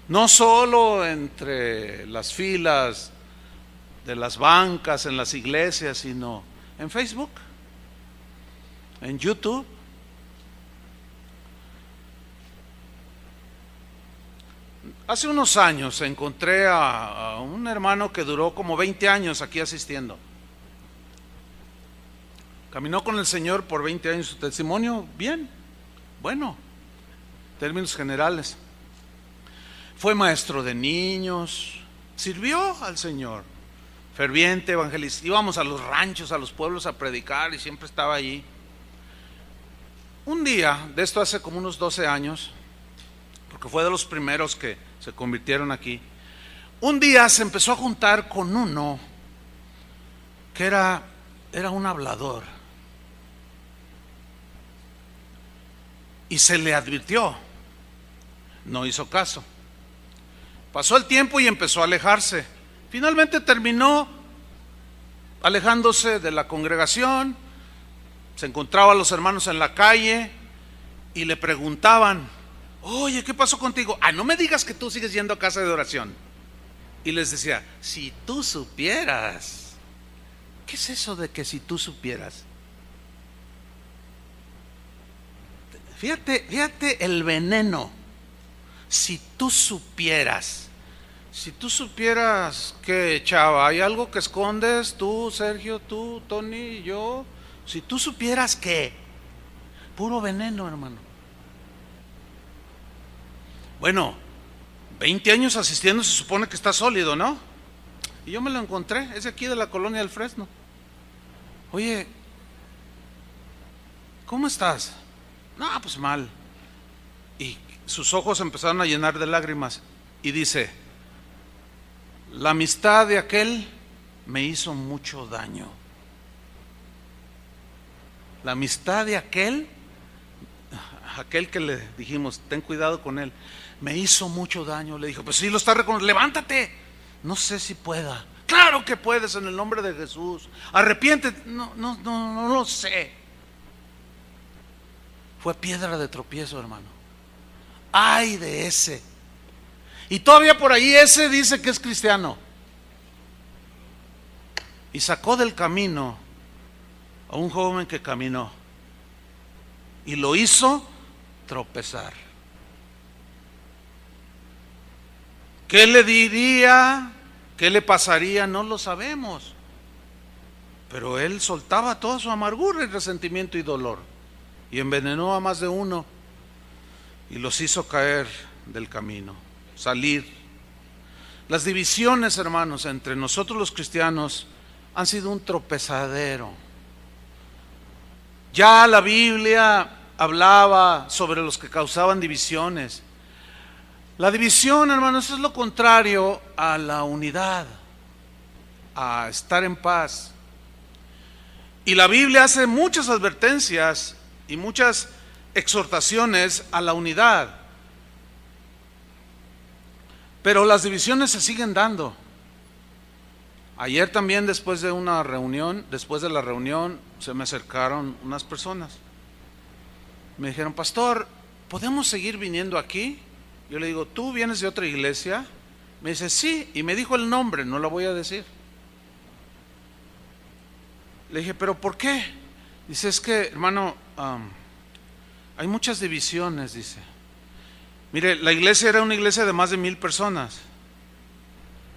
No solo entre las filas de las bancas, en las iglesias, sino en Facebook, en YouTube. Hace unos años encontré a un hermano que duró como 20 años aquí asistiendo. Caminó con el Señor por 20 años, su testimonio bien, bueno, en términos generales. Fue maestro de niños, sirvió al Señor, ferviente evangelista. Íbamos a los ranchos, a los pueblos a predicar y siempre estaba allí. Un día, de esto hace como unos 12 años, porque fue de los primeros que se convirtieron aquí, un día se empezó a juntar con uno que era un hablador. Y se le advirtió, no hizo caso. Pasó el tiempo y empezó a alejarse. Finalmente terminó alejándose de la congregación. Se encontraba a los hermanos en la calle y le preguntaban, oye, ¿qué pasó contigo? No me digas que tú sigues yendo a casa de oración. Y les decía, si tú supieras. ¿Qué es eso de que si tú supieras? Fíjate el veneno. Si tú supieras que, chava, hay algo que escondes, tú, Sergio, tú, Tony, yo. Si tú supieras que, puro veneno, hermano. Bueno, 20 años asistiendo, se supone que está sólido, ¿no? Y yo me lo encontré, es de aquí de la colonia del Fresno. Oye, ¿cómo estás? No, pues mal. Y sus ojos empezaron a llenar de lágrimas y dice, la amistad de aquel me hizo mucho daño. La amistad de aquel que le dijimos, ten cuidado con él, me hizo mucho daño. Le dijo, pues sí lo está reconociendo, levántate. No sé si pueda. Claro que puedes, en el nombre de Jesús. Arrepiéntete. No lo sé. Fue piedra de tropiezo, hermano. Ay de ese. Y todavía por ahí ese dice que es cristiano. Y sacó del camino a un joven que caminó y lo hizo tropezar. ¿Qué le diría? ¿Qué le pasaría? No lo sabemos. Pero él soltaba toda su amargura y resentimiento y dolor y envenenó a más de uno y los hizo caer del camino, salir. Las divisiones, hermanos, entre nosotros los cristianos han sido un tropezadero. Ya la Biblia hablaba sobre los que causaban divisiones. La división, hermanos, es lo contrario a la unidad, a estar en paz. Y la Biblia hace muchas advertencias y muchas exhortaciones a la unidad. Pero las divisiones se siguen dando. Ayer también después de la reunión se me acercaron unas personas. Me dijeron, pastor, ¿podemos seguir viniendo aquí? Yo le digo, ¿tú vienes de otra iglesia? Me dice, sí, y me dijo el nombre, no lo voy a decir. Le dije, ¿pero por qué? Dice, es que, hermano, hay muchas divisiones, dice. Mire, la iglesia era una iglesia de más de 1,000 personas.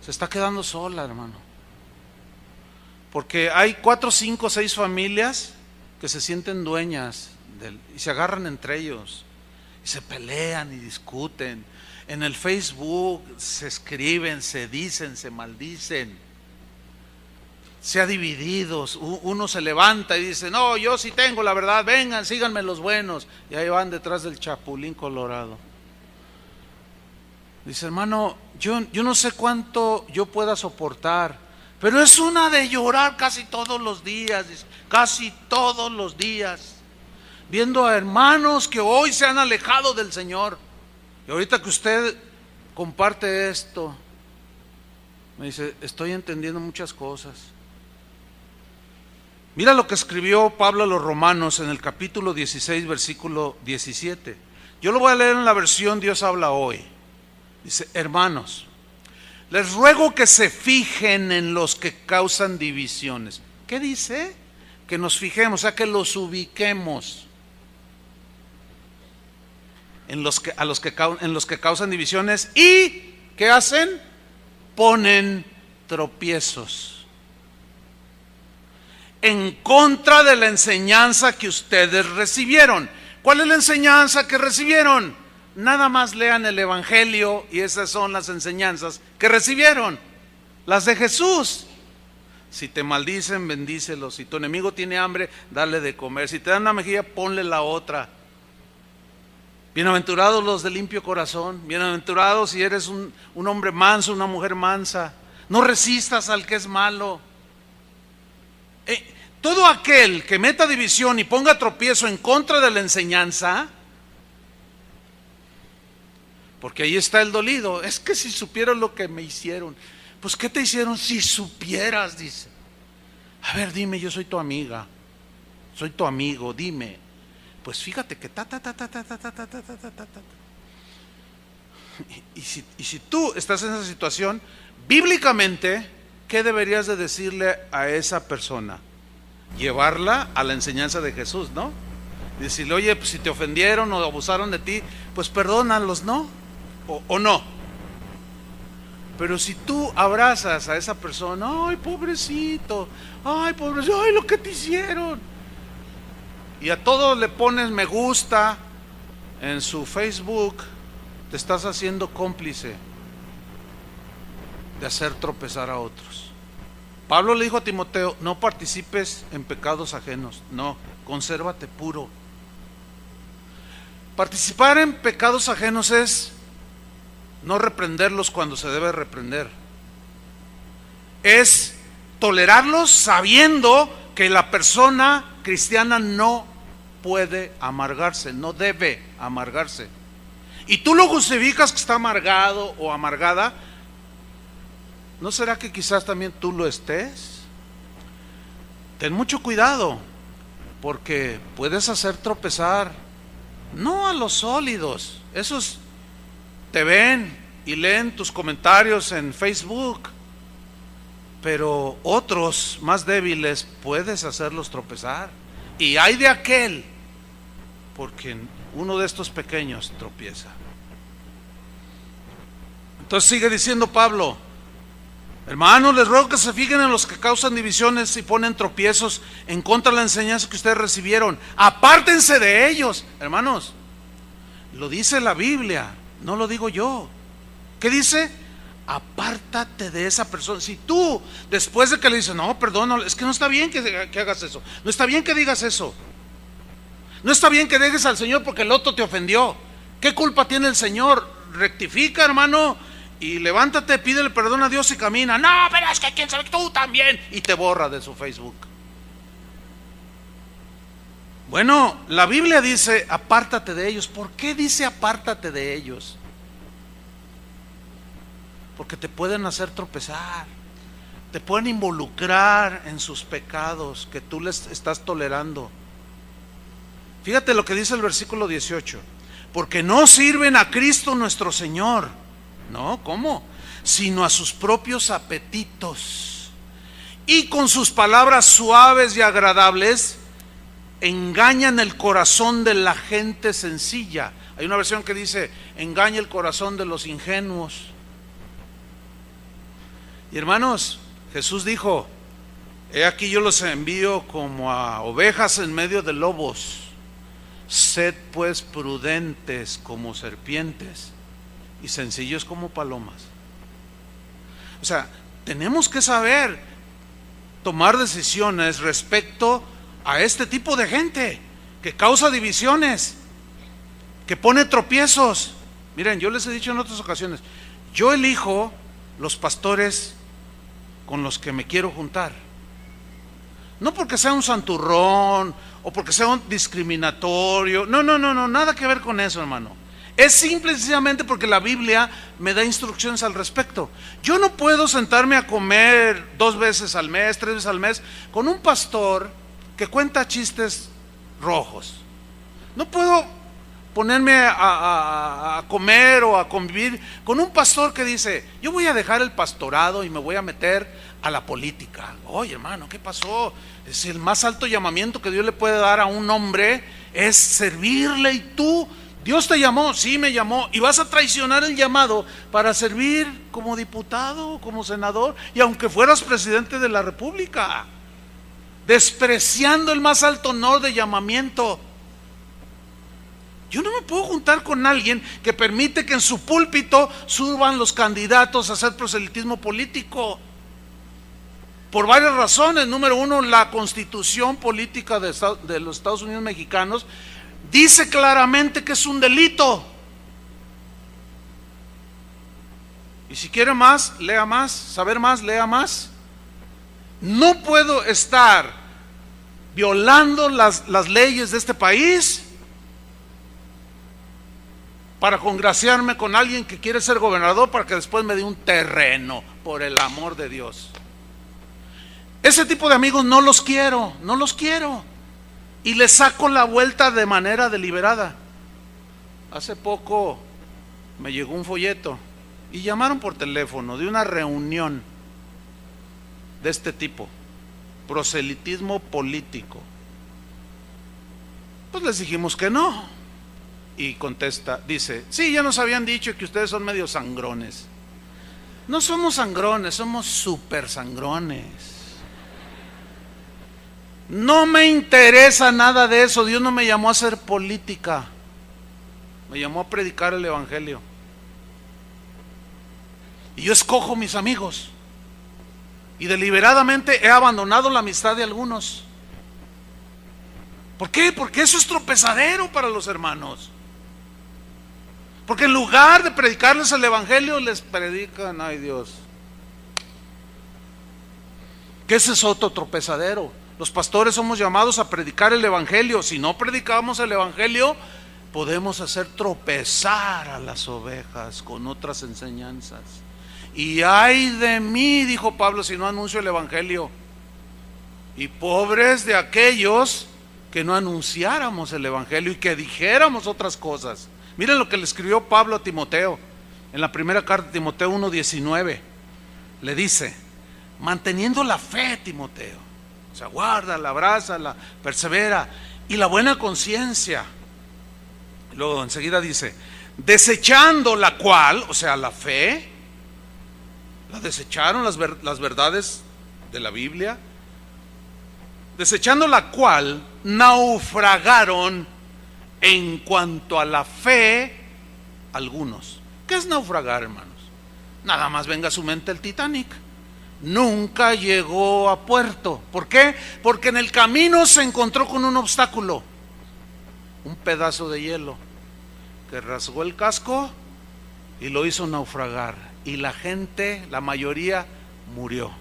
Se está quedando sola, hermano. Porque hay 4, 5, 6 familias que se sienten dueñas y se agarran entre ellos. Y se pelean y discuten. En el Facebook se escriben, se dicen, se maldicen. se ha dividido. Uno se levanta y dice, no, yo sí tengo la verdad, vengan, síganme los buenos. Y ahí van detrás del chapulín colorado. Dice, hermano, yo no sé cuánto yo pueda soportar, pero es una de llorar casi todos los días, dice, casi todos los días, viendo a hermanos que hoy se han alejado del Señor. Y ahorita que usted comparte esto, me dice, estoy entendiendo muchas cosas. Mira lo que escribió Pablo a los Romanos en el capítulo 16, versículo 17. Yo lo voy a leer en la versión Dios habla hoy. Dice, hermanos, les ruego que se fijen en los que causan divisiones. ¿Qué dice? Que nos fijemos, o sea, que los ubiquemos en los que causan divisiones. ¿Y qué hacen? Ponen tropiezos en contra de la enseñanza que ustedes recibieron. ¿Cuál es la enseñanza que recibieron? Nada más lean el Evangelio y esas son las enseñanzas que recibieron, las de Jesús. Si te maldicen, bendícelos. Si tu enemigo tiene hambre, dale de comer. Si te dan una mejilla, ponle la otra. Bienaventurados los de limpio corazón. Bienaventurados si eres un hombre manso, una mujer mansa. No resistas al que es malo. Todo aquel que meta división y ponga tropiezo en contra de la enseñanza, porque ahí está el dolido. Es que si supieras lo que me hicieron. Pues ¿qué te hicieron? Si supieras, dice. A ver, dime, yo soy tu amiga, soy tu amigo, dime. Pues fíjate que Y si tú estás en esa situación, bíblicamente, ¿qué deberías de decirle a esa persona? Llevarla a la enseñanza de Jesús, ¿no? Decirle, oye, pues si te ofendieron o abusaron de ti, pues perdónalos, ¿no? O no. Pero si tú abrazas a esa persona, ay pobrecito, ay lo que te hicieron, y a todo le pones me gusta en su Facebook, te estás haciendo cómplice de hacer tropezar a otros. Pablo le dijo a Timoteo, no participes en pecados ajenos, no, consérvate puro. Participar en pecados ajenos es no reprenderlos cuando se debe reprender. Es tolerarlos sabiendo que la persona cristiana no puede amargarse, no debe amargarse. Y tú lo justificas que está amargado o amargada. ¿No será que quizás también tú lo estés? Ten mucho cuidado, porque puedes hacer tropezar, no a los sólidos, esos te ven y leen tus comentarios en Facebook, pero otros más débiles puedes hacerlos tropezar. Y hay de aquel, porque uno de estos pequeños tropieza. Entonces sigue diciendo Pablo, hermanos, les ruego que se fijen en los que causan divisiones y ponen tropiezos en contra de la enseñanza que ustedes recibieron. Apártense de ellos. Hermanos, lo dice la Biblia, no lo digo yo. ¿Qué dice? Apártate de esa persona. Si tú, después de que le dices, no, perdón, es que no está bien que hagas eso, no está bien que digas eso, no está bien que dejes al Señor porque el otro te ofendió. ¿Qué culpa tiene el Señor? Rectifica, hermano, y levántate, pídele perdón a Dios y camina. No, pero es que quién sabe, tú también. Y te borra de su Facebook. Bueno, la Biblia dice apártate de ellos. ¿Por qué dice apártate de ellos? Porque te pueden hacer tropezar, te pueden involucrar en sus pecados que tú les estás tolerando. Fíjate lo que dice el versículo 18. Porque no sirven a Cristo nuestro Señor. No, ¿cómo? Sino a sus propios apetitos. Y con sus palabras suaves y agradables engañan el corazón de la gente sencilla. Hay una versión que dice, engaña el corazón de los ingenuos. Y hermanos, Jesús dijo, he aquí yo los envío como a ovejas en medio de lobos. Sed pues prudentes como serpientes y sencillos como palomas. O sea, tenemos que saber tomar decisiones respecto a este tipo de gente que causa divisiones, que pone tropiezos. Miren, yo les he dicho en otras ocasiones, yo elijo los pastores con los que me quiero juntar. No porque sea un santurrón o porque sea un discriminatorio. No, nada que ver con eso, hermano. Es simple y sencillamente porque la Biblia me da instrucciones al respecto. Yo no puedo sentarme a comer 2 veces al mes, 3 veces al mes con un pastor que cuenta chistes rojos. No puedo ponerme a comer o a convivir con un pastor que dice: yo voy a dejar el pastorado y me voy a meter a la política. Oye, hermano, ¿qué pasó? Es el más alto llamamiento que Dios le puede dar a un hombre, es servirle. Y tú, Dios te llamó, sí me llamó, y vas a traicionar el llamado para servir como diputado, como senador, y aunque fueras presidente de la república, despreciando el más alto honor de llamamiento. Yo no me puedo juntar con alguien que permite que en su púlpito suban los candidatos a hacer proselitismo político, por varias razones. Número uno, la constitución política de los Estados Unidos mexicanos dice claramente que es un delito. Y si quiere más, lea más, saber más, lea más. No puedo estar violando las leyes de este país para congraciarme con alguien que quiere ser gobernador para que después me dé un terreno, por el amor de Dios. Ese tipo de amigos no los quiero. Y les saco la vuelta de manera deliberada. Hace poco me llegó un folleto y llamaron por teléfono de una reunión de este tipo, proselitismo político. Pues les dijimos que no. Y contesta, dice: sí, ya nos habían dicho que ustedes son medio sangrones. No somos sangrones, somos súper sangrones. No me interesa nada de eso. Dios no me llamó a hacer política, me llamó a predicar el evangelio. Y yo escojo mis amigos, y deliberadamente he abandonado la amistad de algunos. ¿Por qué? Porque eso es tropezadero para los hermanos. Porque en lugar de predicarles el evangelio, les predican, ay Dios, que ese es otro tropezadero. Los pastores somos llamados a predicar el evangelio. Si no predicamos el evangelio, podemos hacer tropezar a las ovejas con otras enseñanzas. Y ay de mí, dijo Pablo, si no anuncio el evangelio. Y pobres de aquellos que no anunciáramos el evangelio y que dijéramos otras cosas. Miren lo que le escribió Pablo a Timoteo en la primera carta de Timoteo 1:19. Le dice: manteniendo la fe, Timoteo, o sea, guárdala, abrázala, persevera, y la buena conciencia. Luego enseguida dice: desechando la cual, o sea, la fe, la desecharon las verdades de la Biblia, desechando la cual naufragaron en cuanto a la fe algunos. ¿Qué es naufragar, hermanos? Nada más venga a su mente el Titanic. Nunca llegó a puerto. ¿Por qué? Porque en el camino se encontró con un obstáculo, un pedazo de hielo que rasgó el casco y lo hizo naufragar. Y la gente, la mayoría, murió.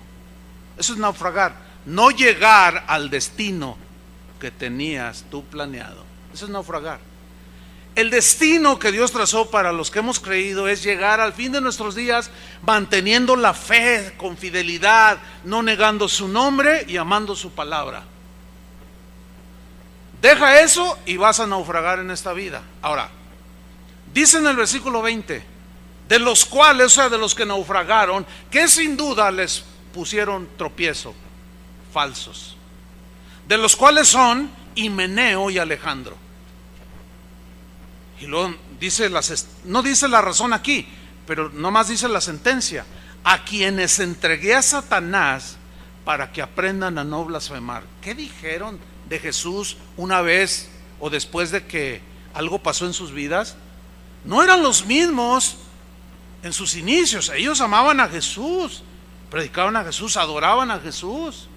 Eso es naufragar, no llegar al destino que tenías tú planeado. Eso es naufragar. El destino que Dios trazó para los que hemos creído es llegar al fin de nuestros días manteniendo la fe con fidelidad, no negando su nombre y amando su palabra. Deja eso y vas a naufragar en esta vida. Ahora, dice en el versículo 20, de los cuales, o sea, de los que naufragaron, que sin duda les pusieron tropiezo, falsos, de los cuales son Himeneo y Alejandro. Y luego dice, no dice la razón aquí, pero nomás dice la sentencia: a quienes entregué a Satanás para que aprendan a no blasfemar. ¿Qué dijeron de Jesús una vez o después de que algo pasó en sus vidas? No eran los mismos en sus inicios. Ellos amaban a Jesús, predicaban a Jesús, adoraban a Jesús.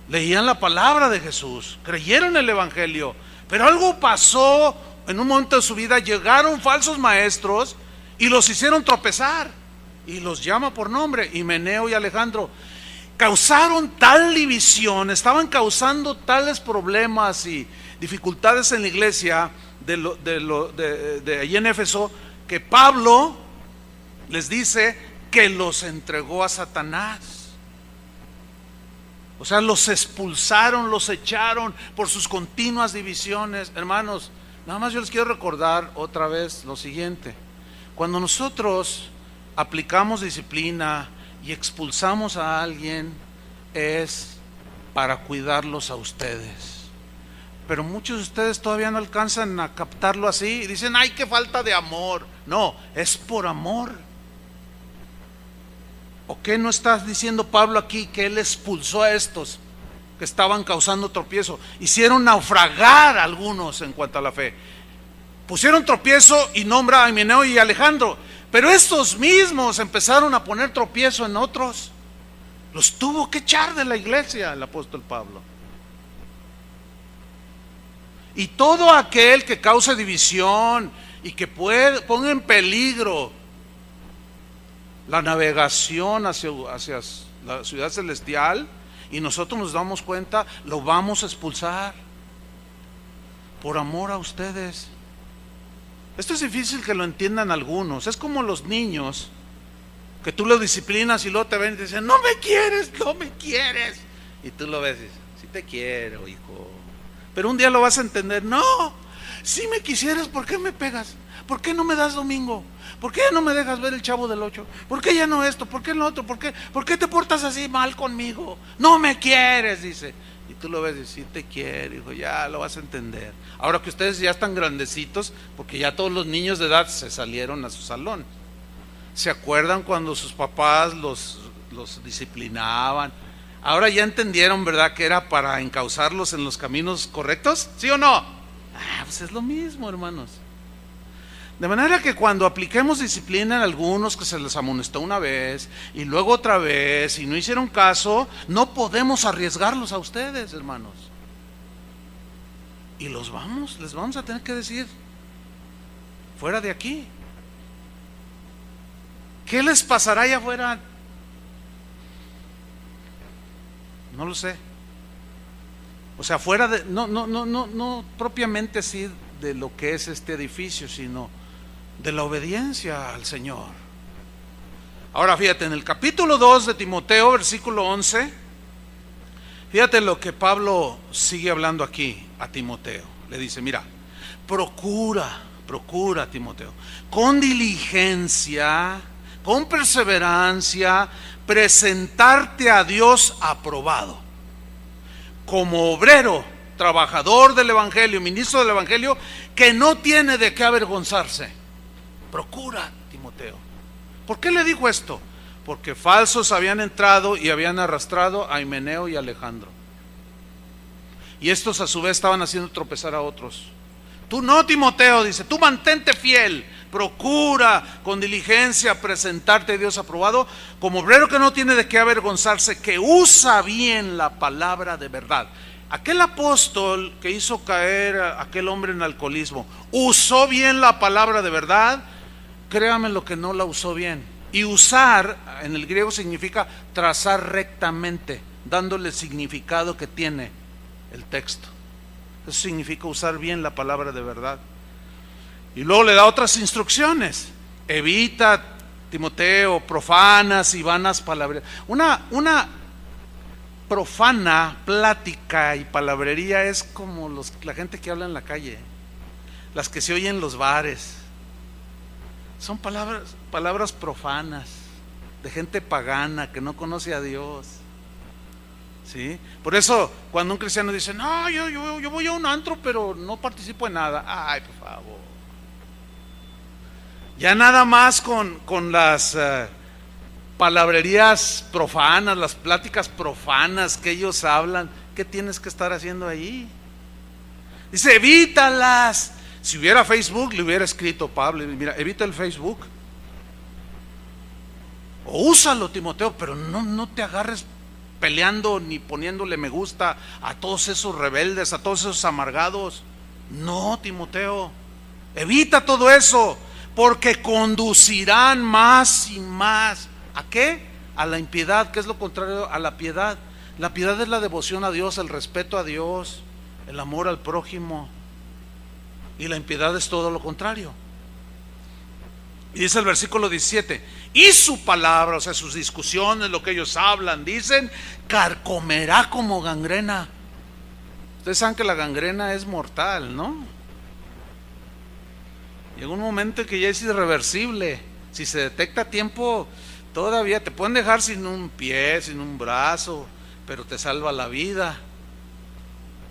leían la palabra de Jesús, creyeron el evangelio, pero algo pasó en un momento de su vida. Llegaron falsos maestros y los hicieron tropezar, y los llama por nombre, Himeneo y Alejandro. Causaron tal división, estaban causando tales problemas y dificultades en la iglesia de allí en Éfeso, que Pablo les dice que los entregó a Satanás. O sea, los expulsaron, los echaron por sus continuas divisiones. Hermanos, nada más yo les quiero recordar otra vez lo siguiente: cuando nosotros aplicamos disciplina y expulsamos a alguien, es para cuidarlos a ustedes. Pero muchos de ustedes todavía no alcanzan a captarlo así y dicen: ay, qué falta de amor. No, es por amor. ¿O qué no está diciendo Pablo aquí? Que él expulsó a estos que estaban causando tropiezo. Hicieron naufragar a algunos en cuanto a la fe. Pusieron tropiezo y nombra a Himeneo y Alejandro, pero estos mismos empezaron a poner tropiezo en otros. Los tuvo que echar de la iglesia el apóstol Pablo. Y todo aquel que cause división y que ponga en peligro la navegación hacia la ciudad celestial, y nosotros nos damos cuenta, lo vamos a expulsar por amor a ustedes. Esto es difícil que lo entiendan algunos. Es como los niños que tú los disciplinas y luego te ven y te dicen: no me quieres, no me quieres. Y tú lo ves y dices: sí te quiero, hijo. Pero un día lo vas a entender. No, si me quisieras, ¿por qué me pegas? ¿Por qué no me das domingo? ¿Por qué no me dejas ver el Chavo del 8? ¿Por qué ya no esto? ¿Por qué lo otro? ¿Por qué te portas así mal conmigo? No me quieres, dice. Y tú lo ves y sí te quiero, hijo, ya lo vas a entender. Ahora que ustedes ya están grandecitos, porque ya todos los niños de edad se salieron a su salón. ¿Se acuerdan cuando sus papás los disciplinaban? Ahora ya entendieron, ¿verdad?, que era para encauzarlos en los caminos correctos, ¿sí o no? Pues es lo mismo, hermanos. De manera que cuando apliquemos disciplina en algunos que se les amonestó una vez y luego otra vez y no hicieron caso, no podemos arriesgarlos a ustedes, hermanos. Y les vamos a tener que decir: fuera de aquí. ¿Qué les pasará allá afuera? No lo sé. O sea, fuera de, no propiamente así de lo que es este edificio, sino de la obediencia al Señor. Ahora fíjate, en el capítulo 2 de Timoteo, versículo 11, fíjate lo que Pablo sigue hablando aquí a Timoteo. Le dice: mira, procura Timoteo, con diligencia, con perseverancia, presentarte a Dios aprobado, como obrero, trabajador del evangelio, ministro del evangelio, que no tiene de qué avergonzarse. Procura, Timoteo. ¿Por qué le dijo esto? Porque falsos habían entrado y habían arrastrado a Himeneo y Alejandro, y estos a su vez estaban haciendo tropezar a otros. Tú no, Timoteo, dice, tú mantente fiel, procura con diligencia presentarte a Dios aprobado, como obrero que no tiene de qué avergonzarse, que usa bien la palabra de verdad. Aquel apóstol que hizo caer a aquel hombre en alcoholismo, ¿usó bien la palabra de verdad? Créame lo que no la usó bien. Y usar en el griego significa trazar rectamente, dándole el significado que tiene el texto. Eso significa usar bien la palabra de verdad. Y luego le da otras instrucciones: evita, Timoteo, profanas y vanas palabras. Una profana plática y palabrería es como la gente que habla en la calle, las que se oyen en los bares. Son palabras profanas, de gente pagana que no conoce a Dios. ¿Sí? Por eso cuando un cristiano dice: no, yo voy a un antro pero no participo en nada. Ay, por favor. Ya nada más con las palabrerías profanas, las pláticas profanas que ellos hablan, ¿qué tienes que estar haciendo ahí? Dice: evítalas. Si hubiera Facebook, le hubiera escrito Pablo: mira, evita el Facebook, o úsalo, Timoteo, pero no te agarres peleando ni poniéndole me gusta a todos esos rebeldes, a todos esos amargados. No, Timoteo, evita todo eso, porque conducirán más y más. ¿A qué? A la impiedad, que es lo contrario a la piedad. La piedad es la devoción a Dios, el respeto a Dios, el amor al prójimo. Y la impiedad es todo lo contrario. Y dice el versículo 17: y su palabra, o sea, sus discusiones, lo que ellos hablan, dicen, carcomerá como gangrena. Ustedes saben que la gangrena es mortal, ¿no? Llega un momento en que ya es irreversible. Si se detecta a tiempo, todavía te pueden dejar sin un pie, sin un brazo, pero te salva la vida.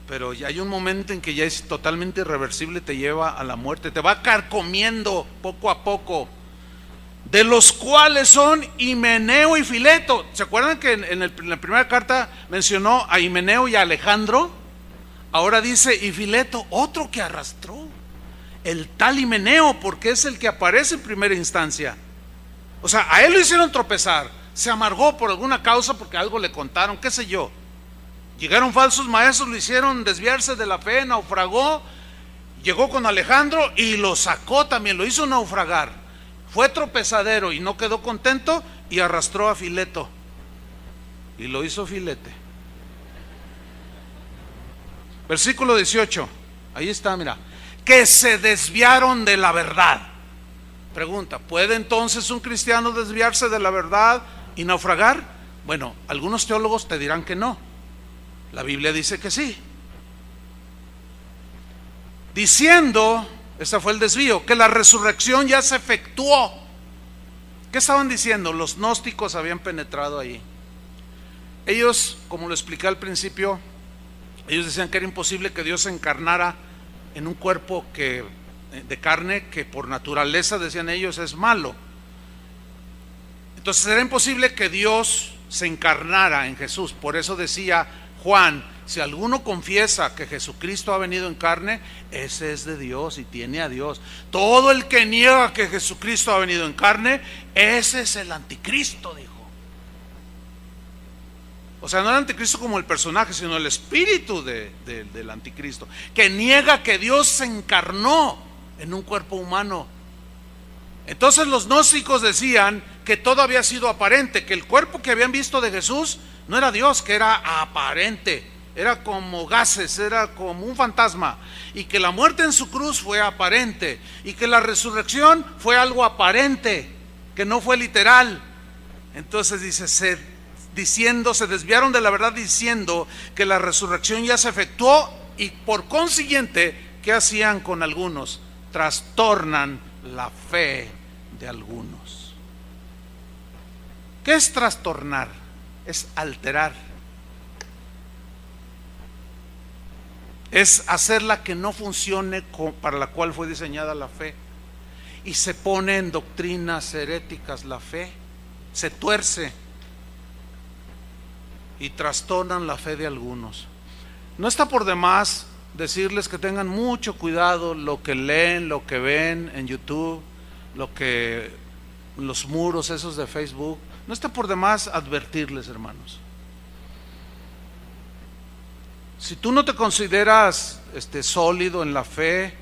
Pero ya hay un momento en que ya es totalmente irreversible, te lleva a la muerte, te va carcomiendo poco a poco. De los cuales son Himeneo y Fileto. ¿Se acuerdan que en la primera carta mencionó a Himeneo y a Alejandro? Ahora dice y Fileto, otro que arrastró. El tal Himeneo, porque es el que aparece en primera instancia. O sea, a él lo hicieron tropezar, se amargó por alguna causa, porque algo le contaron, qué sé yo. Llegaron falsos maestros, lo hicieron desviarse de la fe, naufragó. Llegó con Alejandro y lo sacó también, lo hizo naufragar. Fue tropezadero y no quedó contento y arrastró a Fileto y lo hizo filete. Versículo 18, ahí está, mira. Que se desviaron de la verdad. Pregunta, ¿puede entonces un cristiano desviarse de la verdad y naufragar? Bueno, algunos teólogos te dirán que no. La Biblia dice que sí. Diciendo, ese fue el desvío, que la resurrección ya se efectuó. ¿Qué estaban diciendo? Los gnósticos habían penetrado ahí. Ellos, como lo expliqué al principio, ellos decían que era imposible que Dios se encarnara en un cuerpo de carne que por naturaleza, decían ellos, es malo. Entonces era imposible que Dios se encarnara en Jesús. Por eso decía Juan, si alguno confiesa que Jesucristo ha venido en carne, ese es de Dios y tiene a Dios. Todo el que niega que Jesucristo ha venido en carne, ese es el anticristo, dijo. O sea, no el anticristo como el personaje, sino el espíritu del anticristo, que niega que Dios se encarnó en un cuerpo humano. Entonces los gnósticos decían que todo había sido aparente, que el cuerpo que habían visto de Jesús no era Dios, que era aparente, era como gases, era como un fantasma, y que la muerte en su cruz fue aparente, y que la resurrección fue algo aparente, que no fue literal. Entonces dice, se desviaron de la verdad diciendo que la resurrección ya se efectuó, y por consiguiente, ¿qué hacían con algunos? Trastornan la fe de algunos. ¿Qué es trastornar? Es alterar, es hacerla que no funcione para la cual fue diseñada la fe, y se pone en doctrinas heréticas la fe, se tuerce y trastornan la fe de algunos. No está por demás decirles que tengan mucho cuidado lo que leen, lo que ven en YouTube, los muros esos de Facebook. No está por demás advertirles, hermanos. Si tú no te consideras sólido en la fe,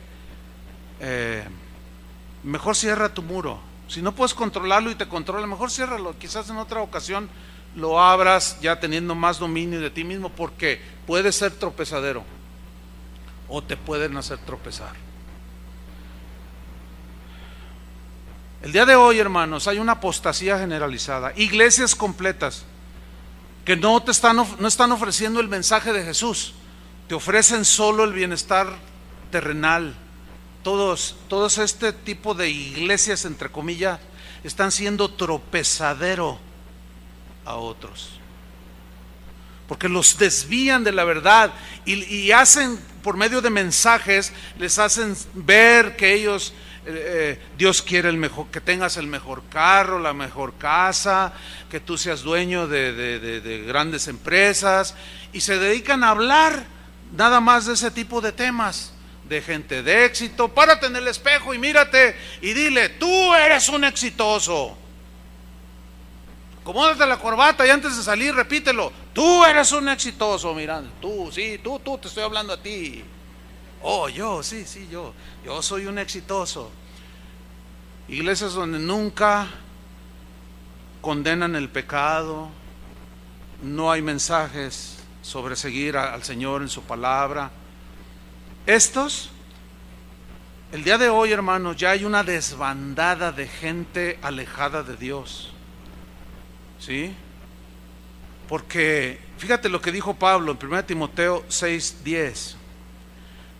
mejor cierra tu muro. Si no puedes controlarlo y te controla, mejor ciérralo. Quizás en otra ocasión lo abras ya teniendo más dominio de ti mismo, porque puede ser tropezadero o te pueden hacer tropezar. El día de hoy, hermanos, hay una apostasía generalizada. Iglesias completas que no están ofreciendo el mensaje de Jesús, te ofrecen solo el bienestar terrenal. Todos este tipo de iglesias, entre comillas, están siendo tropezadero a otros, porque los desvían de la verdad y hacen, por medio de mensajes, les hacen ver que ellos, Dios quiere que tengas el mejor carro, la mejor casa, que tú seas dueño de grandes empresas, y se dedican a hablar nada más de ese tipo de temas, de gente de éxito. Párate en el espejo y mírate y dile, tú eres un exitoso. Acomódate la corbata y antes de salir repítelo, Tú eres un exitoso, Miranda. Tú, sí, tú, te estoy hablando a ti. Oh, yo, sí, yo soy un exitoso. Iglesias donde nunca condenan el pecado, no hay mensajes sobre seguir al Señor en su palabra. Estos, el día de hoy, hermanos, ya hay una desbandada de gente alejada de Dios. ¿Sí? Porque, fíjate lo que dijo Pablo en 1 Timoteo 6:10.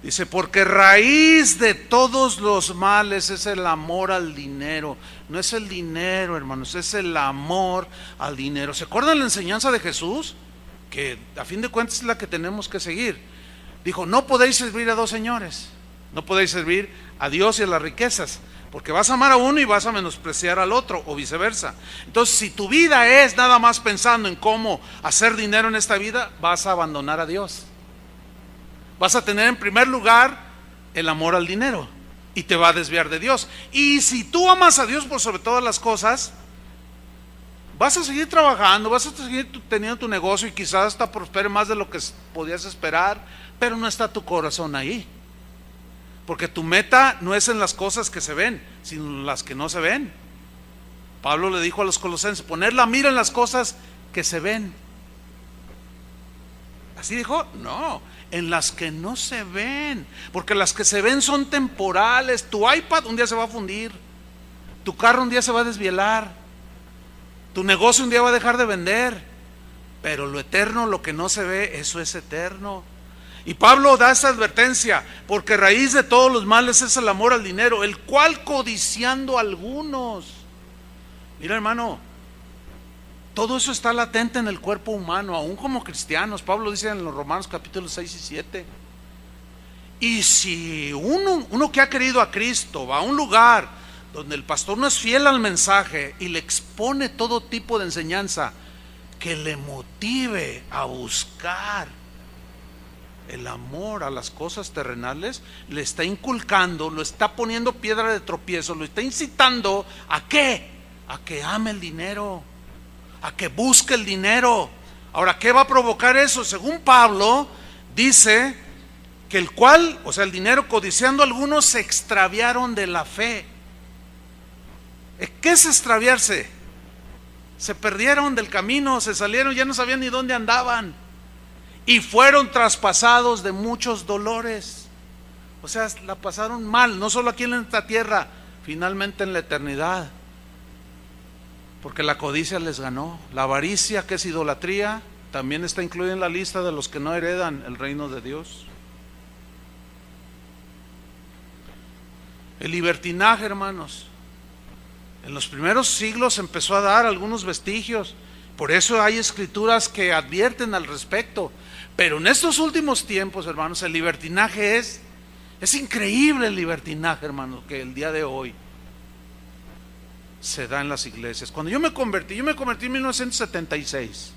Dice, porque raíz de todos los males es el amor al dinero. No es el dinero, hermanos, es el amor al dinero. ¿Se acuerdan la enseñanza de Jesús? Que a fin de cuentas es la que tenemos que seguir. Dijo, no podéis servir a dos señores. No podéis servir a Dios y a las riquezas, porque vas a amar a uno y vas a menospreciar al otro, o viceversa. Entonces, si tu vida es nada más pensando en cómo hacer dinero en esta vida, vas a abandonar a Dios. Vas a tener en primer lugar el amor al dinero y te va a desviar de Dios. Y si tú amas a Dios por sobre todas las cosas, vas a seguir trabajando, vas a seguir teniendo tu negocio y quizás hasta prospere más de lo que podías esperar, pero no está tu corazón ahí. Porque tu meta no es en las cosas que se ven, sino en las que no se ven. Pablo le dijo a los colosenses, poner la mira en las cosas que se ven. ¿Así dijo? No, en las que no se ven. Porque las que se ven son temporales. Tu iPad un día se va a fundir, tu carro un día se va a desvielar, tu negocio un día va a dejar de vender. Pero lo eterno, lo que no se ve, eso es eterno. Y Pablo da esa advertencia, porque raíz de todos los males es el amor al dinero, el cual codiciando algunos. Mira, hermano, todo eso está latente en el cuerpo humano, aún como cristianos. Pablo dice en los Romanos capítulos 6 y 7. Y si uno que ha querido a Cristo va a un lugar donde el pastor no es fiel al mensaje y le expone todo tipo de enseñanza que le motive a buscar el amor a las cosas terrenales, le está inculcando, lo está poniendo piedra de tropiezo, lo está incitando ¿a qué? A que ame el dinero, a que busque el dinero. Ahora, ¿qué va a provocar eso? Según Pablo, dice que el cual, o sea, el dinero codiciando algunos, se extraviaron de la fe. ¿Qué es extraviarse? Se perdieron del camino, se salieron, ya no sabían ni dónde andaban. Y fueron traspasados de muchos dolores. O sea, la pasaron mal, no solo aquí en esta tierra, finalmente en la eternidad. Porque la codicia les ganó. La avaricia, que es idolatría, también está incluida en la lista de los que no heredan el reino de Dios. El libertinaje, hermanos, en los primeros siglos empezó a dar algunos vestigios. Por eso hay escrituras que advierten al respecto. Pero en estos últimos tiempos, hermanos, el libertinaje es increíble, el libertinaje, hermanos, que el día de hoy se da en las iglesias. Cuando yo me convertí en 1976,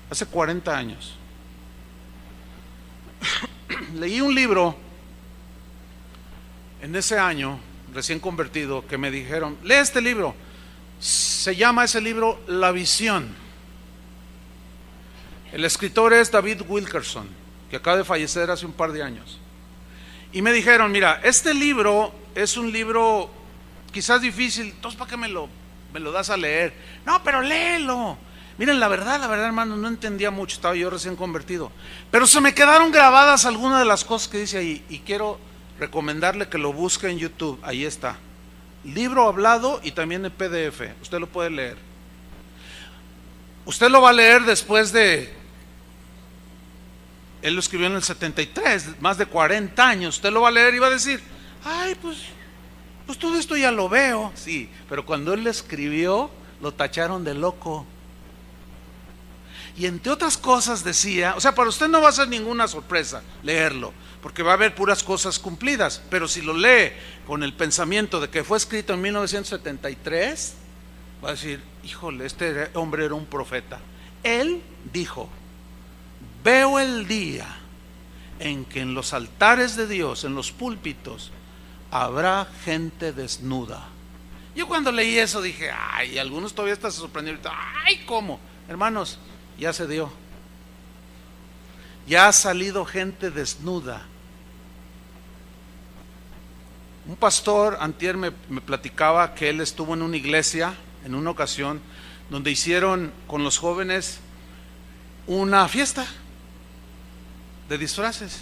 hace 40 años. Leí un libro en ese año, recién convertido, que me dijeron, lee este libro. Se llama ese libro La Visión. El escritor es David Wilkerson, que acaba de fallecer hace un par de años. Y me dijeron, mira, este libro es un libro quizás difícil, entonces ¿para qué me lo das a leer? No, pero léelo. Miren, la verdad, hermano, no entendía mucho, estaba yo recién convertido, pero se me quedaron grabadas algunas de las cosas que dice ahí, y quiero recomendarle que lo busque en YouTube. Ahí está, libro hablado y también en PDF, usted lo puede leer. Usted lo va a leer después de, él lo escribió en el 73, más de 40 años. Usted lo va a leer y va a decir, ay, pues todo esto ya lo veo. Sí, pero cuando él lo escribió, lo tacharon de loco. Y entre otras cosas decía, o sea, para usted no va a ser ninguna sorpresa leerlo, porque va a haber puras cosas cumplidas. Pero si lo lee con el pensamiento de que fue escrito en 1973, va a decir, híjole, este hombre era un profeta. Él dijo, veo el día en que en los altares de Dios, en los púlpitos, habrá gente desnuda. Yo cuando leí eso dije, ay, algunos todavía están sorprendidos. Ay, ¿cómo? Hermanos, ya se dio. Ya ha salido gente desnuda. Un pastor antier me platicaba que él estuvo en una iglesia en una ocasión donde hicieron con los jóvenes una fiesta de disfraces.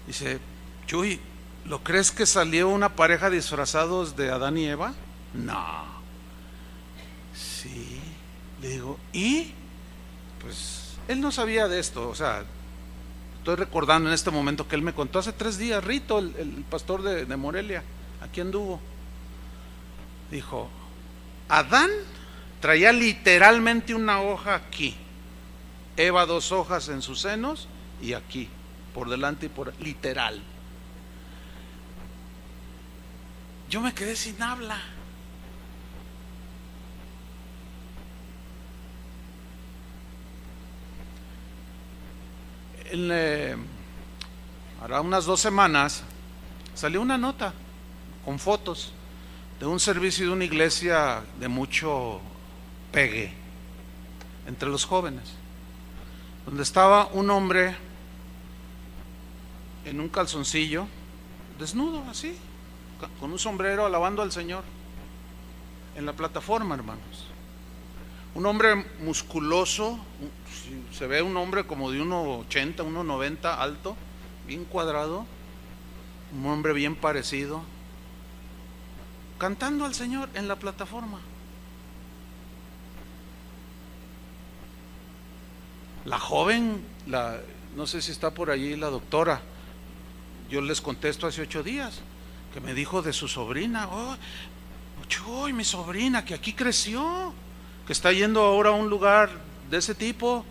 Dice, Chuy, ¿lo crees que salió una pareja disfrazados de Adán y Eva? No. Sí. Le digo, ¿y? Pues él no sabía de esto, o sea, estoy recordando en este momento que él me contó hace 3 días, Rito, el pastor de Morelia, aquí anduvo. Dijo, Adán traía literalmente una hoja aquí, Eva 2 hojas en sus senos y aquí, por delante y por literal. Yo me quedé sin habla. Hará unas 2 semanas salió una nota con fotos de un servicio de una iglesia de mucho pegue entre los jóvenes, donde estaba un hombre en un calzoncillo, desnudo así, con un sombrero, alabando al Señor en la plataforma, hermanos. Un hombre musculoso, se ve un hombre como de 1,80, 1,90 alto, bien cuadrado, un hombre bien parecido, cantando al Señor en la plataforma. La joven, no sé si está por allí la doctora, yo les contesto hace 8 días, que me dijo de su sobrina, Chuy, mi sobrina, que aquí creció, que está yendo ahora a un lugar de ese tipo.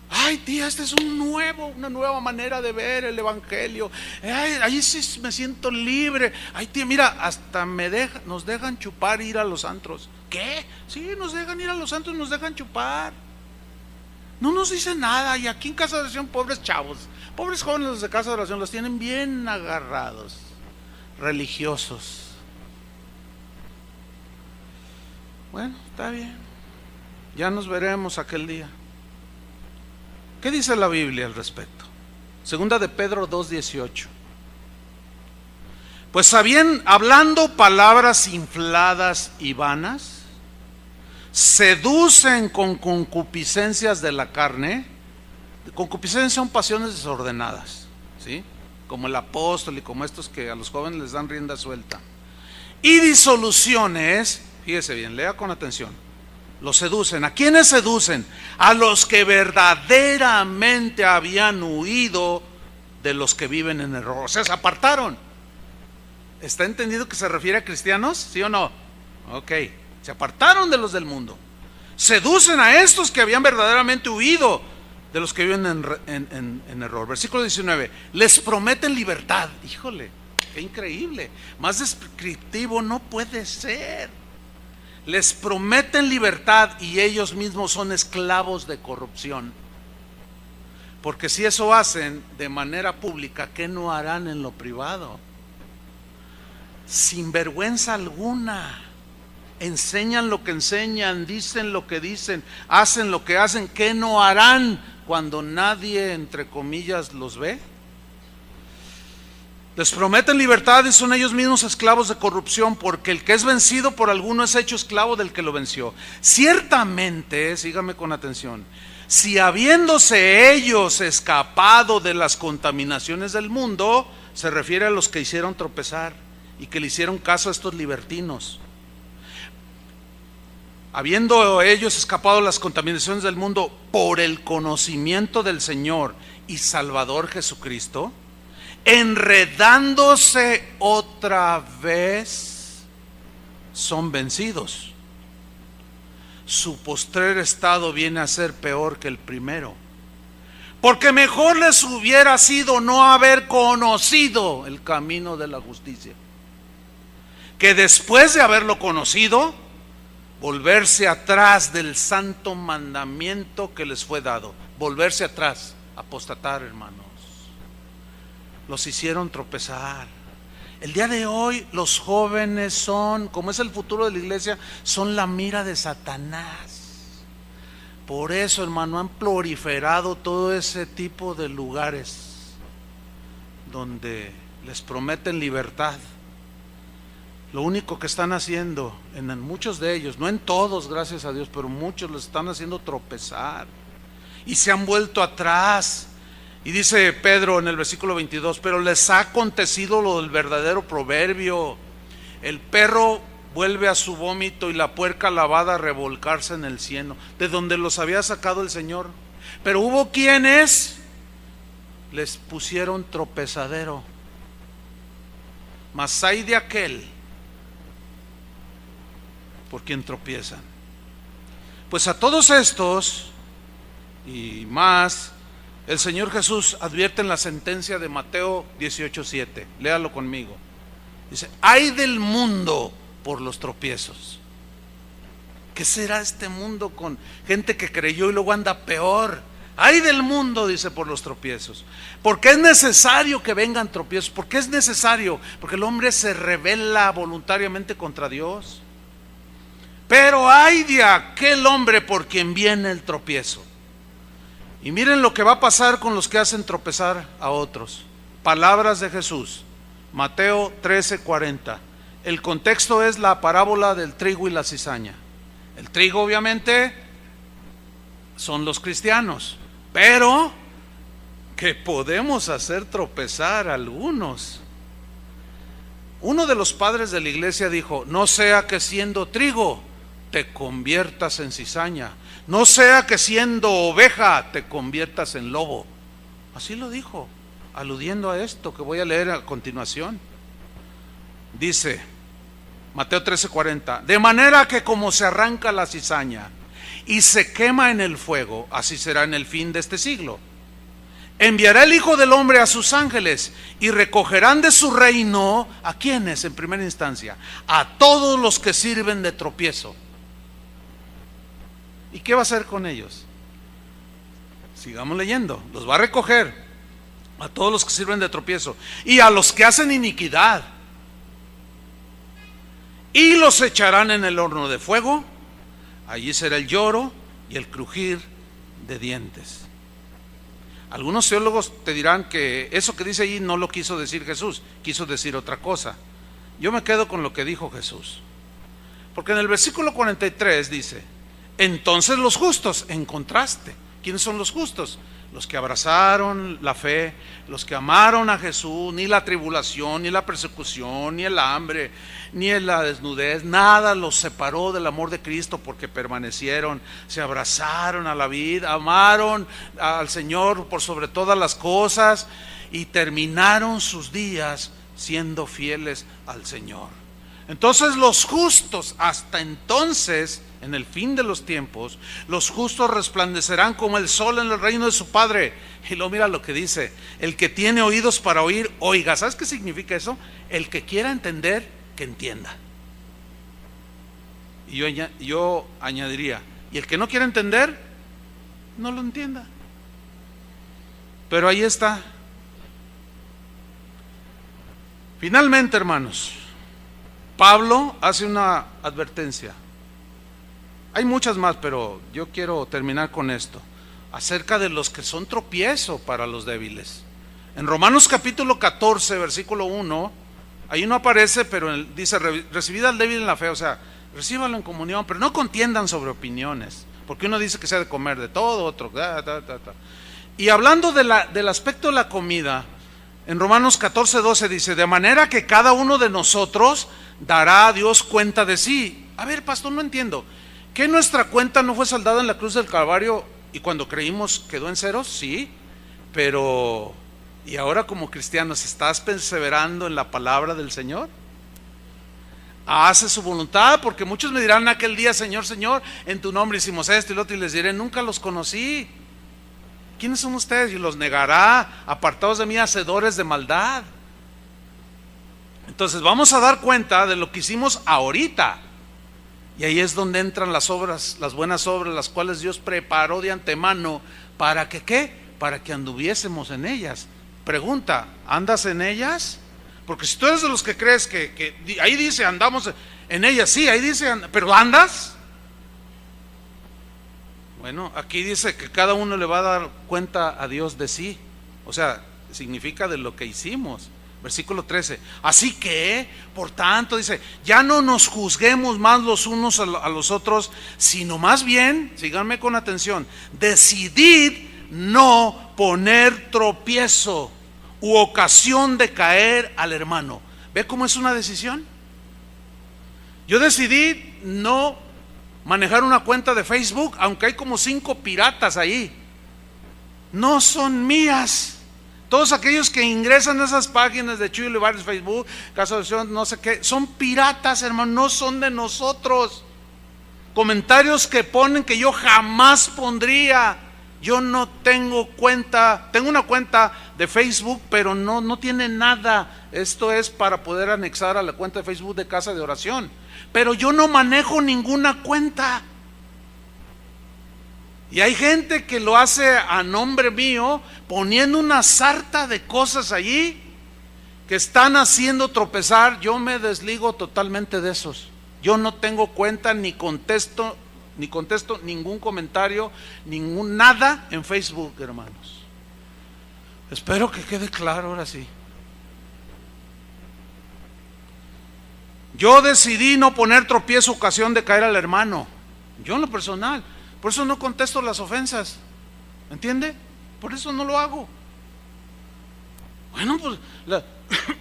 Ay, tía, esta es una nueva manera de ver el evangelio. Ay, ahí sí me siento libre. Ay, tía, mira, hasta nos dejan chupar, ir a los antros. ¿Qué? Sí, nos dejan ir a los antros, nos dejan chupar. No nos dicen nada. Y aquí en Casa de Oración, pobres chavos, pobres jóvenes de Casa de Oración, los tienen bien agarrados, religiosos. Bueno, está bien, ya nos veremos aquel día. ¿Qué dice la Biblia al respecto? Segunda de Pedro 2:18. Pues hablando palabras infladas y vanas, seducen con concupiscencias de la carne. Concupiscencias son pasiones desordenadas, ¿sí? Como el apóstol y como estos que a los jóvenes les dan rienda suelta. Y disoluciones. Fíjese bien, lea con atención. Los seducen. ¿A quiénes seducen? A los que verdaderamente habían huido de los que viven en error. O sea, se apartaron. ¿Está entendido que se refiere a cristianos? ¿Sí o no? Ok. Se apartaron de los del mundo. Seducen a estos que habían verdaderamente huido de los que viven en error. Versículo 19. Les prometen libertad. Híjole, qué increíble. Más descriptivo no puede ser. Les prometen libertad y ellos mismos son esclavos de corrupción. Porque si eso hacen de manera pública, ¿qué no harán en lo privado? Sin vergüenza alguna. Enseñan lo que enseñan, dicen lo que dicen, hacen lo que hacen. ¿Qué no harán cuando nadie, entre comillas, los ve? Les prometen libertad y son ellos mismos esclavos de corrupción, porque el que es vencido por alguno es hecho esclavo del que lo venció. Ciertamente, sígame con atención, si habiéndose ellos escapado de las contaminaciones del mundo, se refiere a los que hicieron tropezar y que le hicieron caso a estos libertinos. Habiendo ellos escapado de las contaminaciones del mundo por el conocimiento del Señor y Salvador Jesucristo, enredándose otra vez, son vencidos. Su postrer estado viene a ser peor que el primero, porque mejor les hubiera sido no haber conocido el camino de la justicia, que después de haberlo conocido, volverse atrás del santo mandamiento que les fue dado. Volverse atrás, apostatar, hermanos. Los hicieron tropezar. El día de hoy los jóvenes son, como es el futuro de la iglesia, son la mira de Satanás. Por eso, hermano, han proliferado todo ese tipo de lugares donde les prometen libertad. Lo único que están haciendo en muchos de ellos, no en todos, gracias a Dios, pero muchos los están haciendo tropezar y se han vuelto atrás. Y dice Pedro en el versículo 22, pero les ha acontecido lo del verdadero proverbio: el perro vuelve a su vómito y la puerca lavada a revolcarse en el cieno, de donde los había sacado el Señor. Pero hubo quienes les pusieron tropezadero. Mas hay de aquel por quien tropiezan. Pues a todos estos y más, el Señor Jesús advierte en la sentencia de Mateo 18:7. Léalo conmigo. Dice: ay del mundo por los tropiezos. ¿Qué será este mundo con gente que creyó y luego anda peor? Ay del mundo, dice, por los tropiezos. Porque es necesario que vengan tropiezos. ¿Por qué es necesario? Porque el hombre se rebela voluntariamente contra Dios. Pero ay de aquel hombre por quien viene el tropiezo. Y miren lo que va a pasar con los que hacen tropezar a otros. Palabras de Jesús, Mateo 13:40. El contexto es la parábola del trigo y la cizaña. El trigo, obviamente, son los cristianos, pero que podemos hacer tropezar a algunos. Uno de los padres de la iglesia dijo: no sea que siendo trigo te conviertas en cizaña, no sea que siendo oveja te conviertas en lobo. Así lo dijo, aludiendo a esto que voy a leer a continuación. Dice Mateo 13:40, de manera que como se arranca la cizaña y se quema en el fuego, así será en el fin de este siglo. Enviará el Hijo del Hombre a sus ángeles y recogerán de su reino, ¿a quiénes en primera instancia? A todos los que sirven de tropiezo. ¿Y qué va a hacer con ellos? Sigamos leyendo. Los va a recoger a todos los que sirven de tropiezo y a los que hacen iniquidad, y los echarán en el horno de fuego. Allí será el lloro y el crujir de dientes. Algunos teólogos te dirán que eso que dice allí no lo quiso decir Jesús, quiso decir otra cosa. Yo me quedo con lo que dijo Jesús, porque en el versículo 43 dice: entonces los justos, en contraste, ¿quiénes son los justos? Los que abrazaron la fe, los que amaron a Jesús. Ni la tribulación, ni la persecución, ni el hambre, ni la desnudez, nada los separó del amor de Cristo, porque permanecieron, se abrazaron a la vida, amaron al Señor por sobre todas las cosas y terminaron sus días siendo fieles al Señor. Entonces los justos, hasta entonces, en el fin de los tiempos, los justos resplandecerán como el sol en el reino de su Padre. Y luego mira lo que dice: el que tiene oídos para oír, oiga. ¿Sabes qué significa eso? El que quiera entender, que entienda. Y yo añadiría: y el que no quiera entender, no lo entienda. Pero ahí está. Finalmente, hermanos, Pablo hace una advertencia. Hay muchas más, pero yo quiero terminar con esto, acerca de los que son tropiezo para los débiles. En Romanos capítulo 14, versículo 1, ahí no aparece, pero dice: recibid al débil en la fe, o sea, recíbalo en comunión, pero no contiendan sobre opiniones, porque uno dice que se ha de comer de todo, otro. Y hablando del aspecto de la comida, en Romanos 14:12 dice: de manera que cada uno de nosotros dará a Dios cuenta de sí. A ver, pastor, no entiendo. ¿Que nuestra cuenta no fue saldada en la cruz del Calvario y cuando creímos quedó en ceros? Sí, pero ¿y ahora como cristianos estás perseverando en la palabra del Señor? ¿Haces su voluntad? Porque muchos me dirán aquel día: Señor, Señor, en tu nombre hicimos esto y lo otro, y les diré: nunca los conocí. ¿Quiénes son ustedes? Y los negará: apartados de mí, hacedores de maldad. Entonces vamos a dar cuenta de lo que hicimos ahorita. Y ahí es donde entran las obras, las buenas obras, las cuales Dios preparó de antemano. ¿Para que qué? Para que anduviésemos en ellas. Pregunta: ¿andas en ellas? Porque si tú eres de los que crees que ahí dice andamos en ellas, sí, ahí dice, pero ¿andas? Bueno, aquí dice que cada uno le va a dar cuenta a Dios de sí. O sea, significa de lo que hicimos. Versículo 13. Así que, por tanto, dice, ya no nos juzguemos más los unos a los otros, sino más bien, síganme con atención, decidid no poner tropiezo u ocasión de caer al hermano. ¿Ve cómo es una decisión? Yo decidí no manejar una cuenta de Facebook, aunque hay como 5 piratas ahí. No son mías. Todos aquellos que ingresan a esas páginas de Chuy Olivares, Facebook, Casa de Oración, no sé qué, son piratas, hermano, no son de nosotros. Comentarios que ponen que yo jamás pondría. Yo no tengo cuenta, tengo una cuenta de Facebook, pero no tiene nada. Esto es para poder anexar a la cuenta de Facebook de Casa de Oración. Pero yo no manejo ninguna cuenta. Y hay gente que lo hace a nombre mío, poniendo una sarta de cosas allí que están haciendo tropezar. Yo me desligo totalmente de esos. Yo no tengo cuenta, ni contesto ningún comentario, nada en Facebook, hermanos. Espero que quede claro ahora sí. Yo decidí no poner tropiezo ocasión de caer al hermano. Yo en lo personal. Por eso no contesto las ofensas. ¿Entiende? Por eso no lo hago. Bueno, pues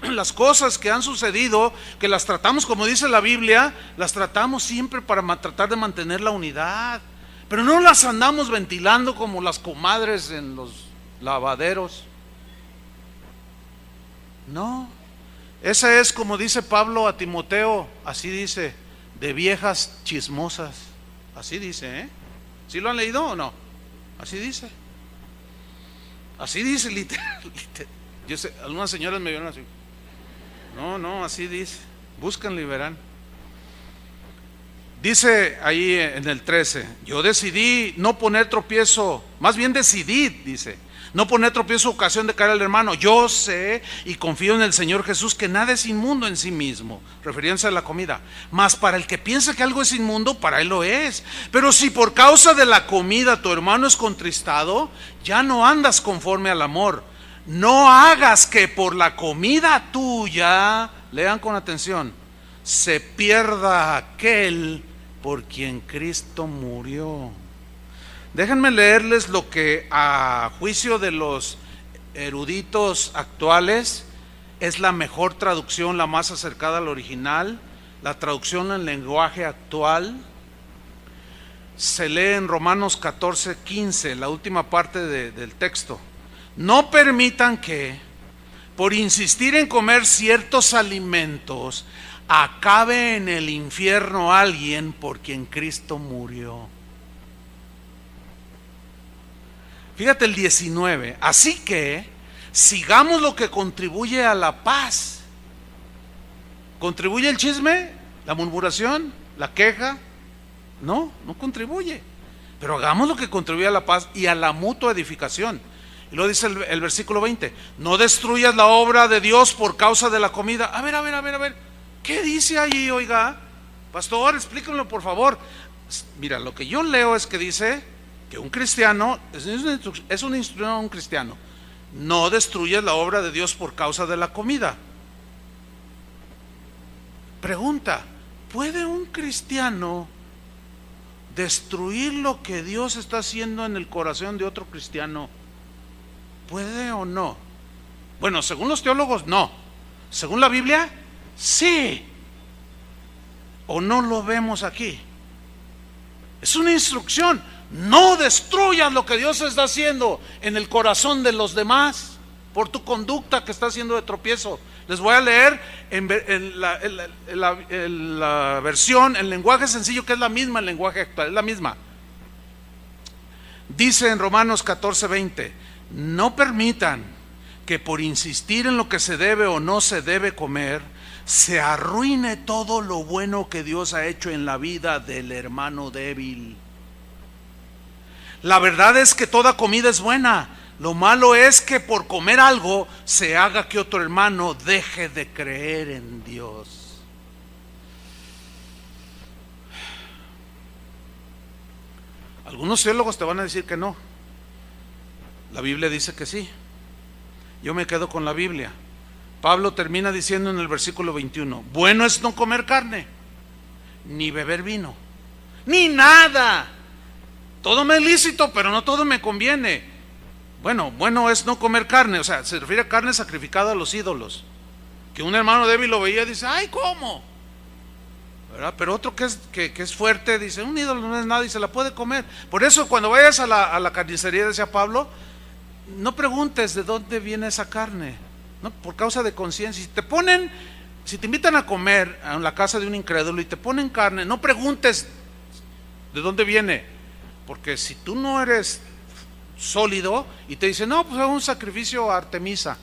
las cosas que han sucedido, que las tratamos, como dice la Biblia, las tratamos siempre para tratar de mantener la unidad. Pero no las andamos ventilando como las comadres en los lavaderos. No. Esa es, como dice Pablo a Timoteo, así dice, de viejas chismosas. Así dice, ¿eh? ¿Sí lo han leído o no? Así dice. Así dice, literal. Yo sé, algunas señoras me vieron así. No, así dice. Búscanlo y verán. Dice ahí en el 13, yo decidí no poner tropiezo, más bien decidí, dice, no poner tropiezo ocasión de caer al hermano. Yo sé y confío en el Señor Jesús que nada es inmundo en sí mismo, refiriéndose a la comida. Mas para el que piensa que algo es inmundo, para él lo es. Pero si por causa de la comida tu hermano es contristado, ya no andas conforme al amor. No hagas que por la comida tuya, lean con atención, se pierda aquel por quien Cristo murió. Déjenme leerles lo que a juicio de los eruditos actuales es la mejor traducción, la más acercada al original. La traducción en lenguaje actual se lee en Romanos 14:15, la última parte del texto. No permitan que, por insistir en comer ciertos alimentos, acabe en el infierno alguien por quien Cristo murió. Fíjate el 19. Así que sigamos lo que contribuye a la paz. ¿Contribuye el chisme? ¿La murmuración? ¿La queja? No contribuye. Pero hagamos lo que contribuye a la paz y a la mutua edificación. Y luego dice el versículo 20, no destruyas la obra de Dios por causa de la comida. A ver, ¿qué dice allí, oiga? Pastor, explíquenlo por favor. Mira, lo que yo leo es que dice que un cristiano, es una instrucción a un cristiano, no destruyas la obra de Dios por causa de la comida. Pregunta, ¿puede un cristiano destruir lo que Dios está haciendo en el corazón de otro cristiano? ¿Puede o no? Bueno, según los teólogos, no. Según la Biblia, sí. ¿O no lo vemos aquí? Es una instrucción. No destruyas lo que Dios está haciendo en el corazón de los demás por tu conducta que está haciendo de tropiezo. Les voy a leer en la versión, en lenguaje sencillo, que es la misma, el lenguaje actual, es la misma. Dice en Romanos 14:20, no permitan que por insistir en lo que se debe o no se debe comer, se arruine todo lo bueno que Dios ha hecho en la vida del hermano débil. La verdad es que toda comida es buena. Lo malo es que por comer algo se haga que otro hermano deje de creer en Dios. Algunos teólogos te van a decir que no. La Biblia dice que sí. Yo me quedo con la Biblia. Pablo termina diciendo en el versículo 21: bueno es no comer carne, ni beber vino, ni nada. Todo me es lícito, pero no todo me conviene. Bueno es no comer carne, o sea, se refiere a carne sacrificada a los ídolos. Que un hermano débil lo veía y dice: ay, ¿cómo? ¿Verdad? Pero otro que es fuerte dice: un ídolo no es nada y se la puede comer. Por eso cuando vayas a la carnicería, decía Pablo, no preguntes de dónde viene esa carne, ¿no? Por causa de conciencia. Si te invitan a comer a la casa de un incrédulo y te ponen carne, no preguntes de dónde viene, porque si tú no eres sólido y te dicen: no, pues es un sacrificio a Artemisa,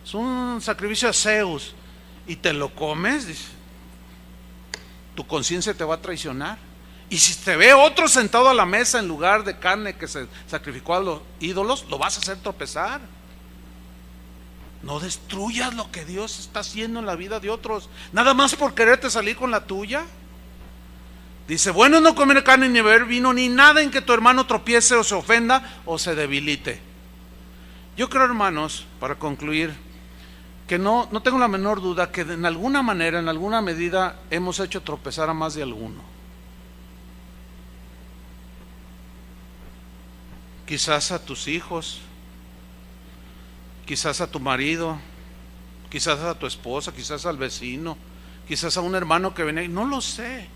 es un sacrificio a Zeus, y te lo comes, dice, tu conciencia te va a traicionar. Y si te ve otro sentado a la mesa en lugar de carne que se sacrificó a los ídolos, lo vas a hacer tropezar. No destruyas lo que Dios está haciendo en la vida de otros, nada más por quererte salir con la tuya. Dice: bueno, no comer carne, ni beber vino, ni nada en que tu hermano tropiece o se ofenda o se debilite. Yo creo, hermanos, para concluir, que no tengo la menor duda que en alguna manera, en alguna medida, hemos hecho tropezar a más de alguno. Quizás a tus hijos, quizás a tu marido, quizás a tu esposa, quizás al vecino, quizás a un hermano que venía, no lo sé.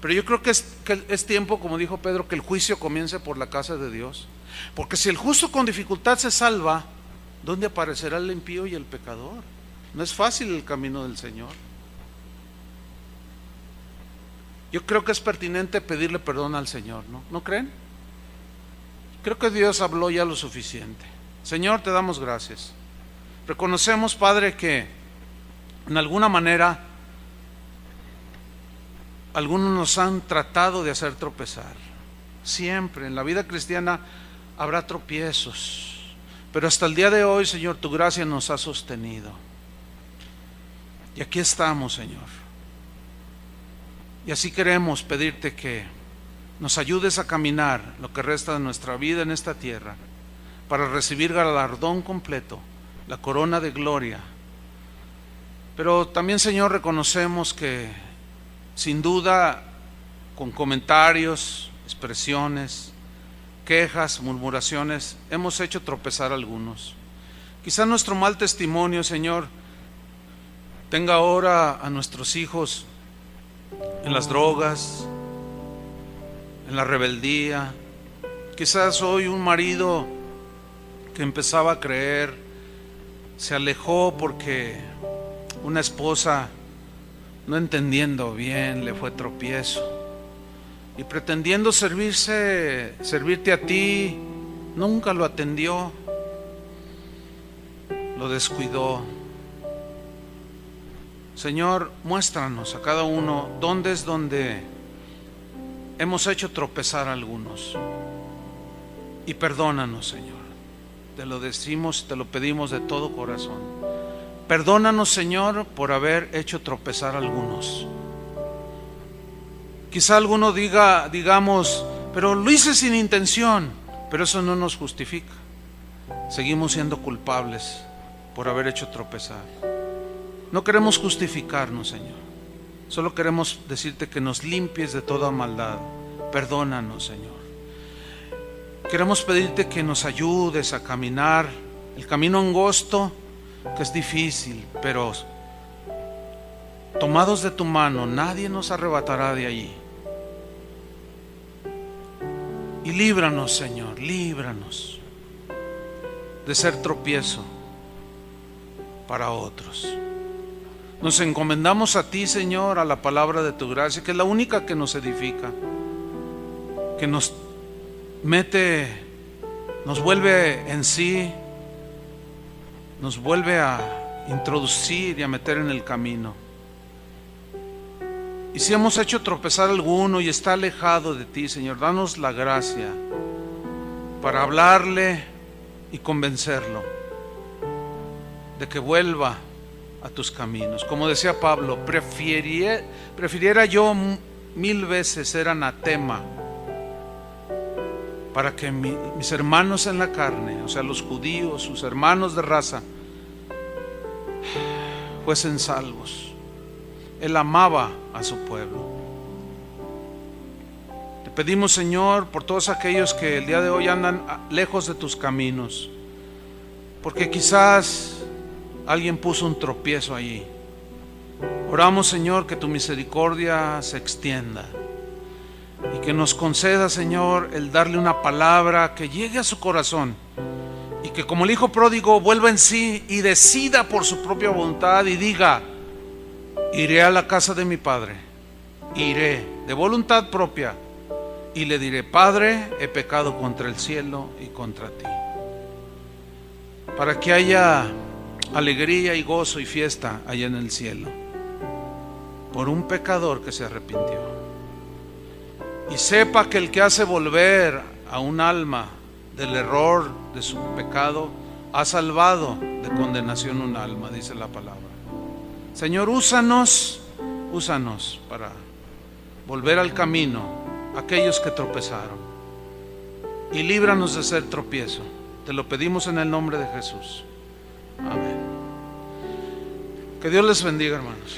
Pero yo creo que es tiempo, como dijo Pedro, que el juicio comience por la casa de Dios. Porque si el justo con dificultad se salva, ¿dónde aparecerá el impío y el pecador? No es fácil el camino del Señor. Yo creo que es pertinente pedirle perdón al Señor, ¿no? ¿No creen? Creo que Dios habló ya lo suficiente. Señor, te damos gracias. Reconocemos, Padre, que en alguna manera algunos nos han tratado de hacer tropezar. Siempre en la vida cristiana habrá tropiezos, pero hasta el día de hoy, Señor, tu gracia nos ha sostenido. Y aquí estamos, Señor. Y así queremos pedirte que nos ayudes a caminar lo que resta de nuestra vida en esta tierra, para recibir galardón completo, la corona de gloria. Pero también, Señor, reconocemos que sin duda, con comentarios, expresiones, quejas, murmuraciones, hemos hecho tropezar a algunos. Quizá nuestro mal testimonio, Señor, tenga ahora a nuestros hijos en las drogas, en la rebeldía. Quizás hoy un marido que empezaba a creer se alejó porque una esposa, no entendiendo bien, le fue tropiezo, y pretendiendo servirte a ti, nunca lo atendió, lo descuidó. Señor, muéstranos a cada uno dónde es donde hemos hecho tropezar a algunos, y perdónanos, Señor. Te lo decimos, te lo pedimos de todo corazón. Perdónanos, Señor, por haber hecho tropezar a algunos. Quizá alguno digamos, pero lo hice sin intención, pero eso no nos justifica. Seguimos siendo culpables por haber hecho tropezar. No queremos justificarnos, Señor. Solo queremos decirte que nos limpies de toda maldad. Perdónanos, Señor. Queremos pedirte que nos ayudes a caminar el camino angosto, que es difícil, pero tomados de tu mano, nadie nos arrebatará de allí. Y líbranos, Señor, líbranos de ser tropiezo para otros. Nos encomendamos a ti, Señor, a la palabra de tu gracia, que es la única que nos edifica, que nos nos vuelve en sí, nos vuelve a introducir y a meter en el camino. Y si hemos hecho tropezar a alguno y está alejado de ti, Señor, danos la gracia para hablarle y convencerlo de que vuelva a tus caminos. Como decía Pablo, prefiriera yo 1000 veces ser anatema para que mis hermanos en la carne, o sea, los judíos, sus hermanos de raza, fuesen salvos. Él amaba a su pueblo. Te pedimos, Señor, por todos aquellos que el día de hoy andan lejos de tus caminos, porque quizás alguien puso un tropiezo allí. Oramos, Señor, que tu misericordia se extienda y que nos conceda, Señor, el darle una palabra que llegue a su corazón, y que como el hijo pródigo vuelva en sí y decida por su propia voluntad y diga: iré a la casa de mi padre, iré de voluntad propia y le diré: Padre, he pecado contra el cielo y contra ti. Para que haya alegría y gozo y fiesta allá en el cielo por un pecador que se arrepintió, y sepa que el que hace volver a un alma del error de su pecado ha salvado de condenación un alma, dice la palabra. Señor, úsanos para volver al camino aquellos que tropezaron, y líbranos de ser tropiezo. Te lo pedimos en el nombre de Jesús. Amén. Que Dios les bendiga, hermanos.